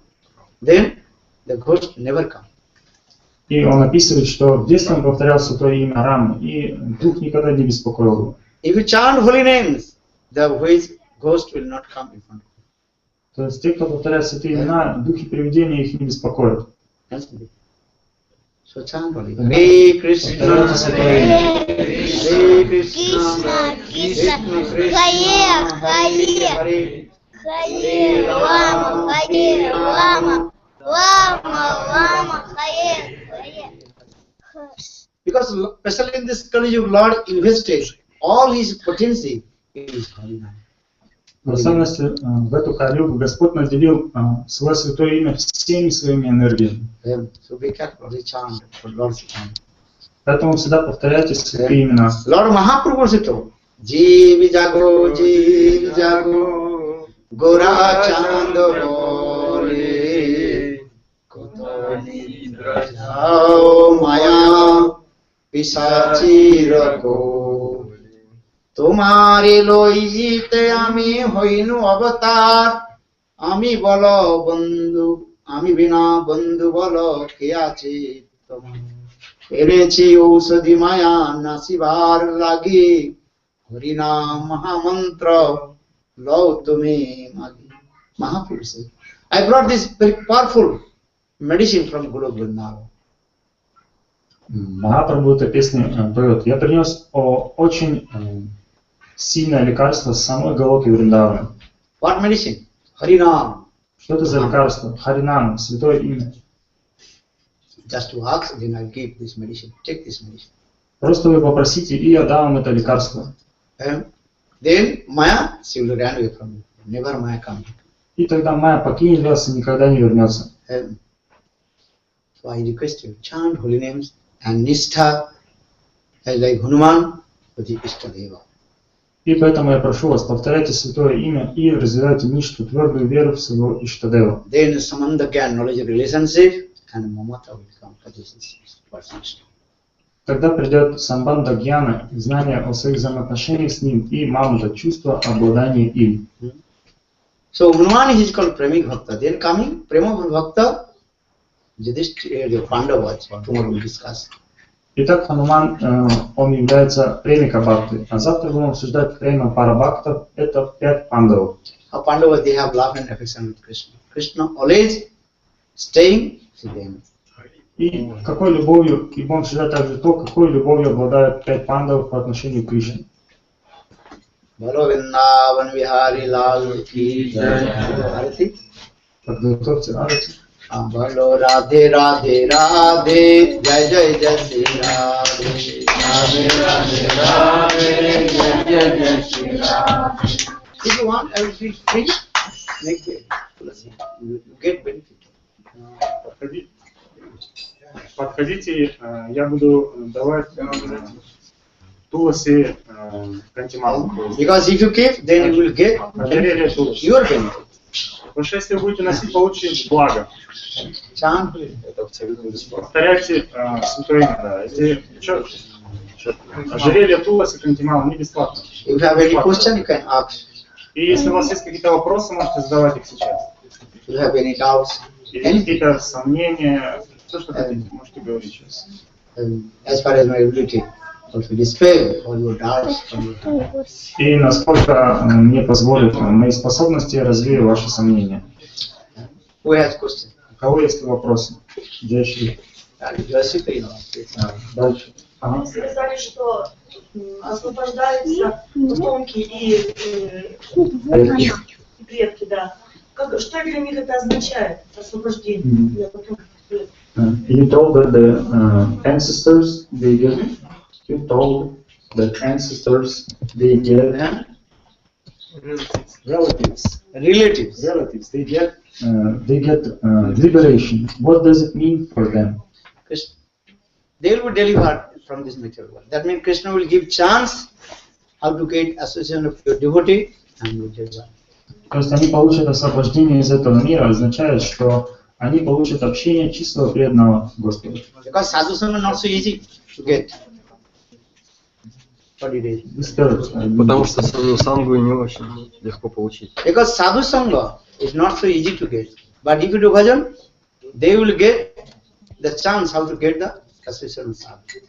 Speaker 1: Then the ghost never come.
Speaker 3: И он описывает, что в детстве он повторял святое имя Рамы, и дух никогда не беспокоил его.
Speaker 1: If you chant holy names, the ghost will not come in front of you.
Speaker 3: То есть те, кто повторяет святые имена, духи привидения их не беспокоят.
Speaker 1: So chant holy. Hare Krishna, Hare Krishna, Krishna Krishna, Hare Hare, Hare Rama, Hare Rama, Rama, Hare Hare. Because especially in this Kali Yuga, Lord invested all his potency in his holy name.
Speaker 3: В особенности в эту Кали-югу Господь наделил свое святое имя всеми своими энергиями.
Speaker 1: So be careful, chant for Lord's name.
Speaker 3: Поэтому всегда повторяйте святые имена.
Speaker 1: Lord Mahaprabhu said, Jeev jago, Gora chand bole, Koto nidra jao maya, Pisachi rako. তোমারে লইতে আমি হইনু অবতার, আমি বল বন্ধু, আমি বিনা বন্ধু বল কে আছে তোমার, এনেছি ঔষধি মায়া নাসিবার লাগি, হরিনাম মহামন্ত্র লও তুমি মাগি. Mahaprabhu said, I brought this very powerful medicine from Guru Vrindavan.
Speaker 3: Махапрабху этой песни поет. Я принес очень сильное лекарство с самой Галоки Вриндавана.
Speaker 1: What medicine? Harinam.
Speaker 3: Что это за лекарство? Харинам, святое имя.
Speaker 1: Just to ask, then I'll give this medicine. Take this medicine.
Speaker 3: Просто вы попросите, и я дам вам это лекарство.
Speaker 1: Then Maya, she will run away from you. Never Maya come.
Speaker 3: И тогда Майя покинет вас и никогда не вернется.
Speaker 1: So I request you, chant holy names and Nishtha, as like Hanuman, with the Ishtadeva.
Speaker 3: И поэтому я прошу вас, повторяйте святое имя и развивайте ништу, твердую веру в своего Иштадева.
Speaker 1: Then Samandha knowledge relationship and Maмота will come.
Speaker 3: Тогда придет Самбандха гьяна, знание о своих взаимоотношениях с ним, и Мамота, чувство обладания им.
Speaker 1: So Hanuman is called Premik Bhakta. Then coming Prema Bhakta, the Pandavas, tomorrow we'll discuss.
Speaker 3: Итак, Хануман, он является премика Бхакти. А завтра будем обсуждать према Парабхактов, это 5 пандавов.
Speaker 1: Pandavas, they have love and affection with Krishna. Krishna always staying with them.
Speaker 3: И какой любовью, и будем обсуждать также то, какой любовью обладают 5 пандавов по отношению к Кришне. Подготовьте арати.
Speaker 1: Bolo Radhe Radhe Radhe Jai Jai Jai Shri Radhe Radhe Radhe Radhe Jai Jai Jai Shri Radhe. If you want, I will feel free. Next day, you get benefit.
Speaker 3: Подходите, я буду давать Туласи Кантимал.
Speaker 1: Because if you keep, then you will get
Speaker 3: Ожерелье Туласи.
Speaker 1: your benefit.
Speaker 3: Потому что если вы будете носить, получите благо.
Speaker 1: Chant.
Speaker 2: Это абсолютно бесплатно.
Speaker 3: Повторяйте святое имя. Да. Если ожерелье Туласи Кантимал, они бесплатно.
Speaker 1: If you have any question, you can ask.
Speaker 3: И если у вас есть какие-то вопросы, можете задавать их сейчас.
Speaker 1: If you have any doubts,
Speaker 3: Или какие-то сомнения, все, что хотите, можете говорить сейчас.
Speaker 1: as far as my ability, also dispel all your doubts.
Speaker 3: И насколько мне позволят мои способности, я развею ваши сомнения.
Speaker 1: Who has question?
Speaker 3: У кого есть вопросы? Дальше. Дальше. Ага.
Speaker 4: Вы сказали, что освобождаются потомки и предки, да. Что для них это означает, освобождение для потомков?
Speaker 3: You told that the ancestors they get. You told that ancestors they get relatives. Relatives. They get liberation. What does it mean for them?
Speaker 1: They will be delivered from this material world. That means Krishna will give chance how to get association of your devotee and will deliver.
Speaker 3: То есть они получат освобождение из этого мира, означает, что они получат общение чистого преданного Господа.
Speaker 1: Because sadhu sangha not so easy to get. What it is?
Speaker 2: Потому что сангу не очень легко получить.
Speaker 1: Because sadhu sangha is not so easy to get. But if you do bhajan, they will get the chance how to get the association of sadhu.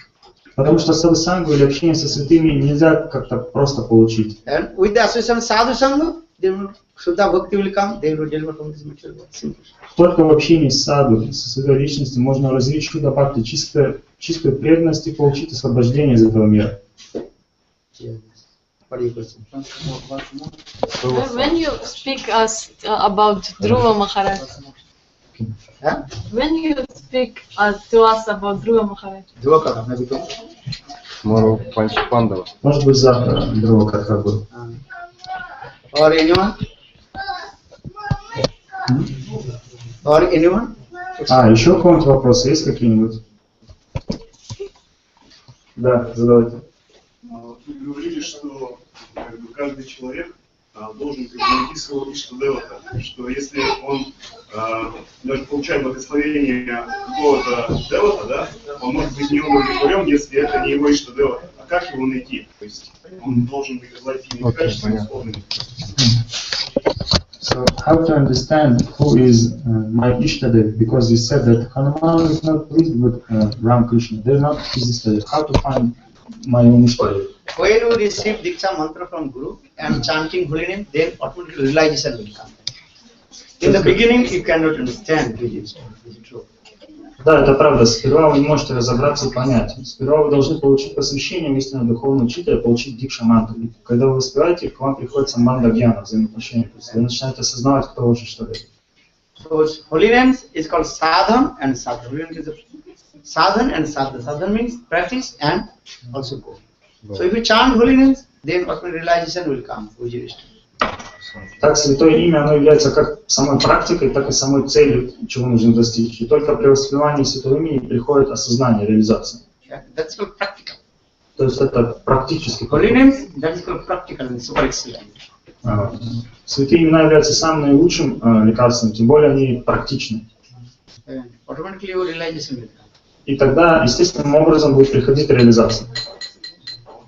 Speaker 3: Потому что садхусангу или общение со святыми нельзя как-то просто получить.
Speaker 1: And with the association of sadhu sangha, they will Shuddha Bhakti will come, they will deliver from this material world. Simple.
Speaker 3: Только в общении с саду, со святой личностью, можно развить Шрадха Бхакти, чистую преданность и получить освобождение из этого мира.
Speaker 5: When you speak us about Dhruva Maharaj, when you speak to us about Dhruva Maharaj,
Speaker 2: Мару Пандава.
Speaker 3: Может быть, завтра Dhruva Катха будет.
Speaker 1: Or anyone? Or anyone?
Speaker 3: Еще у кого-нибудь вопросы есть какие-нибудь? Да, задавайте.
Speaker 6: Вы говорили, что каждый человек должен найти своего Иштадевата, что если он даже получает благословение какого-то девата, да, он может быть не удовлетворен, если это не его Иштадевата. А как его найти? То есть он должен выказать именно качественные условия.
Speaker 3: So, how to understand who is my Ishtadev? Because you said that Hanuman is not pleased with Ram Krishna. They're not his Ishtadev. How to find my own Ishtadev?
Speaker 1: When you receive Diksha mantra from Guru and chanting holy name, then automatically realization will come. In the beginning, you cannot understand this is true.
Speaker 3: Да, это правда. Сперва вы не можете разобраться и понять. Сперва вы должны получить посвящение истинного духовного учителя, получить дикша мантру. И когда вы воспеваете, к вам приходит самбандха гьяна, взаимоотношения. То есть вы начинаете осознавать, кто ваш Иштадев.
Speaker 1: So holy names is called sadhan and sadhana. Holy name is sadhan and sadhana. Sadhana means practice and also go. So if you chant holy names, then automatic realization will come.
Speaker 3: Так, святое имя, оно является как самой практикой, так и самой целью, чего нужно достичь. И только при воспевании святого имени приходит осознание, реализация.
Speaker 1: That's called practical.
Speaker 3: То есть это практически.
Speaker 1: Holy names, that is called practical and super excellent.
Speaker 3: Святые имена являются самым наилучшим лекарством, тем более они практичны.
Speaker 1: Automatically your realization will come.
Speaker 3: И тогда естественным образом будет приходить реализация.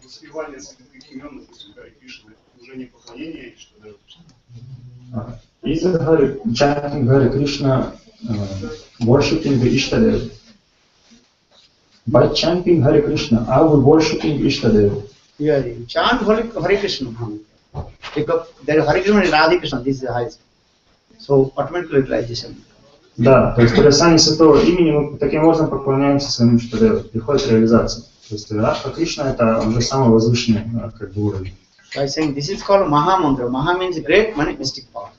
Speaker 6: Воспевание святых имен, допустим, Хари Кришны, уже не поклонение Иштадеву.
Speaker 3: Is chanting Hare Krishna worshipping the Ishtadev? By chanting Hare Krishna, are we worshipping Ishtadev?
Speaker 1: Yeah, chant Hare Krishna. Because there is Hare Krishna and Radha Krishna, this is the highest. So automatically realization.
Speaker 3: Да, то есть при осании святого имени мы таким образом поклоняемся своему Иштадеву. Приходит реализация. То есть Радха Кришна это уже самый возвышенный как бы уровень.
Speaker 1: By saying this is called Maha mantra. Maha means great mystic power.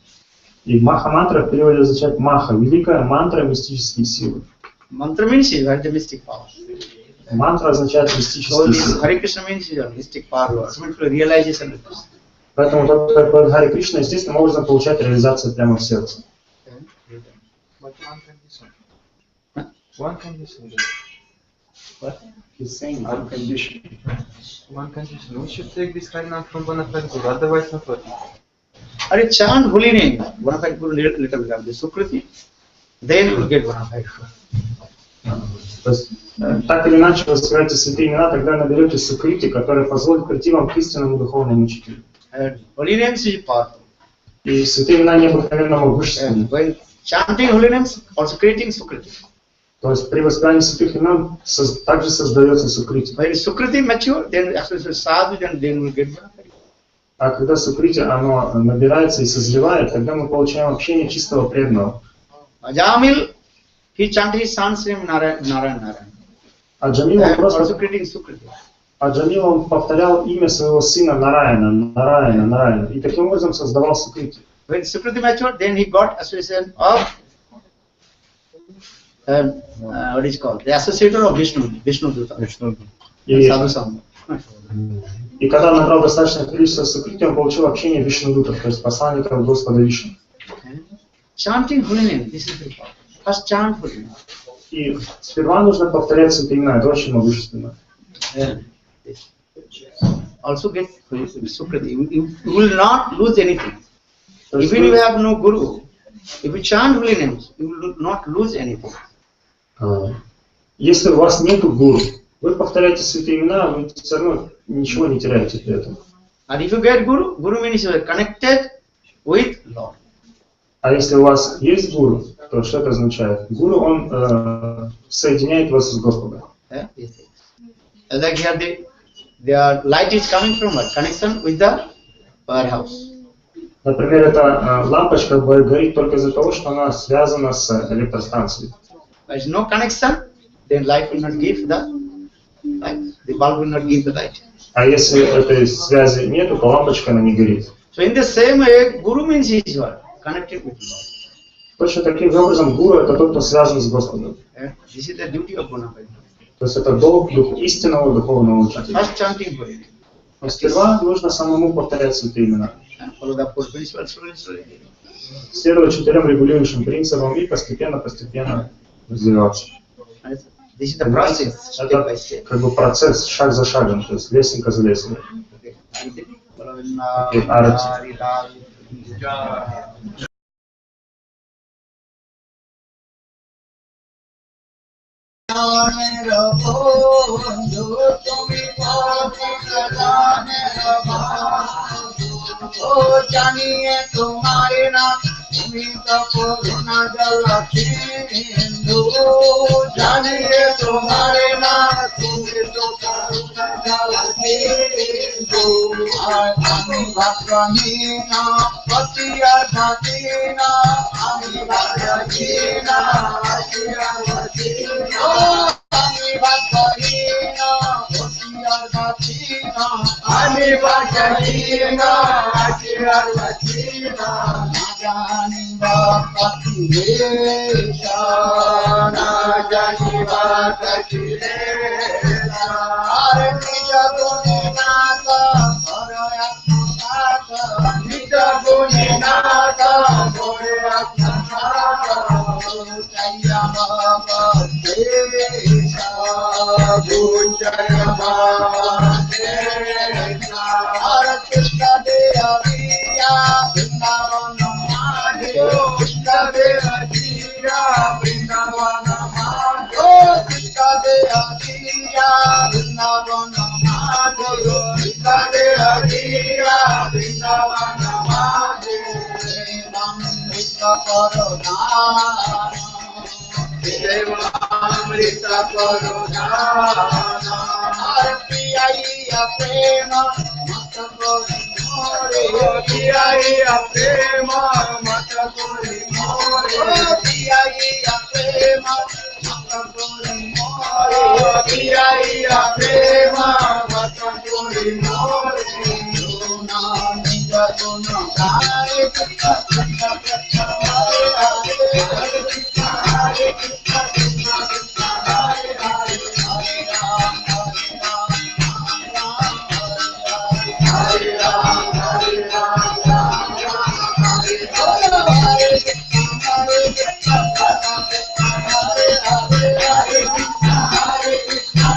Speaker 3: И маха-мантра в переводе означает маха, великая мантра мистические силы.
Speaker 1: Mantra means you have the mystic power.
Speaker 3: Мантра означает
Speaker 1: So
Speaker 3: мистические
Speaker 1: this
Speaker 3: силы.
Speaker 1: Hare Krishna means your mystic power. Automatically realization will come.
Speaker 3: Поэтому тот, кто приходит Харе Кришна, естественным образом получает реализацию прямо в сердце.
Speaker 2: One condition.
Speaker 1: What? He's saying unconditional.
Speaker 2: One condition. We should take this Harinam from bona fide Guru, otherwise not working.
Speaker 1: Are chant holy name, bona fide Guru little bit of the Sukriti, then you will get bona fide Guru.
Speaker 3: То есть, так или иначе, вы скажете святые имена, тогда наберете сукрити, который позволит прийти вам к истинному духовному учителю.
Speaker 1: Holy names is powerful.
Speaker 3: И святые имена необыкновенно могущественны.
Speaker 1: When chanting holy names, also creating Sukriti.
Speaker 3: То есть при воспевании святых имен также создается сукрити.
Speaker 1: When Sukriti mature, then after sadhu, then we get bona fide.
Speaker 3: А когда сукрити оно набирается и созревает, тогда мы получаем общение чистого преданного.
Speaker 1: Jamil, he chanted his son's name Narayan.
Speaker 3: А Джамил он просто
Speaker 1: Also creating Sukriti.
Speaker 3: он повторял имя своего сына Нараяна. И таким образом создавал сукрити.
Speaker 1: When Sukriti matured, then he got association of what is called? The associator of Vishnu Duta.
Speaker 3: И,
Speaker 1: Sadhu Sangha.
Speaker 3: и когда он набрал достаточное количество сукрити, он получил общение Вишнудутов, то есть посланников Господа Вишну.
Speaker 1: Chanting holy name, this is the part. First chant holy name.
Speaker 3: И сперва нужно повторять святые имена, это очень могущественно.
Speaker 1: Also get Sukriti. You will not lose anything.
Speaker 3: То есть
Speaker 1: Even if you have no Guru, if you chant holy names, you will not lose anything.
Speaker 3: Если у вас нет гуру, вы повторяете святые имена, вы все равно ничего не теряете при этом.
Speaker 1: And if you get Guru, Guru means you are connected with Lord.
Speaker 3: А если у вас есть гуру, то что это означает? Гуру, он соединяет вас с Господом.
Speaker 1: Like here, the light is coming from what? Connection with the powerhouse.
Speaker 3: Например, эта лампочка горит только из-за того, что она связана с электростанцией.
Speaker 1: There is no connection, then light will not give the light. The bulb will not give the light.
Speaker 3: А если этой связи нету, то лампочка она не горит.
Speaker 1: So in the same way, Guru means he is what? Connected with Lord.
Speaker 3: Точно таким же образом гуру это тот, кто связан с Господом.
Speaker 1: This is the duty of bona fide.
Speaker 3: То есть это долг истинного духовного учителя.
Speaker 1: First chanting holy name.
Speaker 3: Но сперва нужно самому повторять святые имена.
Speaker 1: And follow the four principles slowly.
Speaker 3: Следовать 4 регулирующим принципам и постепенно развиваться.
Speaker 1: This is the process, step by
Speaker 3: Это
Speaker 1: step.
Speaker 3: как бы процесс, шаг за шагом, то есть лесенка за лесенкой.
Speaker 1: Okay.
Speaker 3: Арати.
Speaker 7: ओ जानिए तुम्हारे नाम तुम्ही तो पूर्ण जलती हिंदू जानिए तुम्हारे नाम तुम्ही तो पूर्ण जलती हिंदू आमी भक्तहीना पतिया जातीना आमी भक्तहीना पतिया जातीना आमी भक्तहीना पतिया जातीना आमी भक्तहीना Amrita Corona, Arpiya Prema, Mata Kori More, Arpiya Prema, Mata Kori More, Arpiya Prema, Mata Kori More, Arpiya Prema, Mata Kori More, Luna Nija Luna Kare Krishna Krishna Krishna Hare Krishna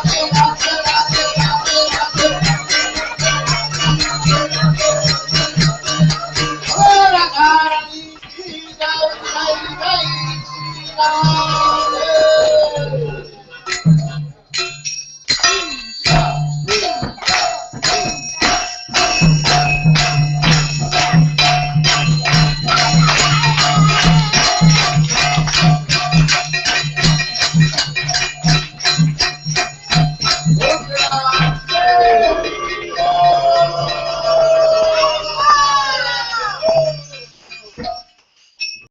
Speaker 7: Prema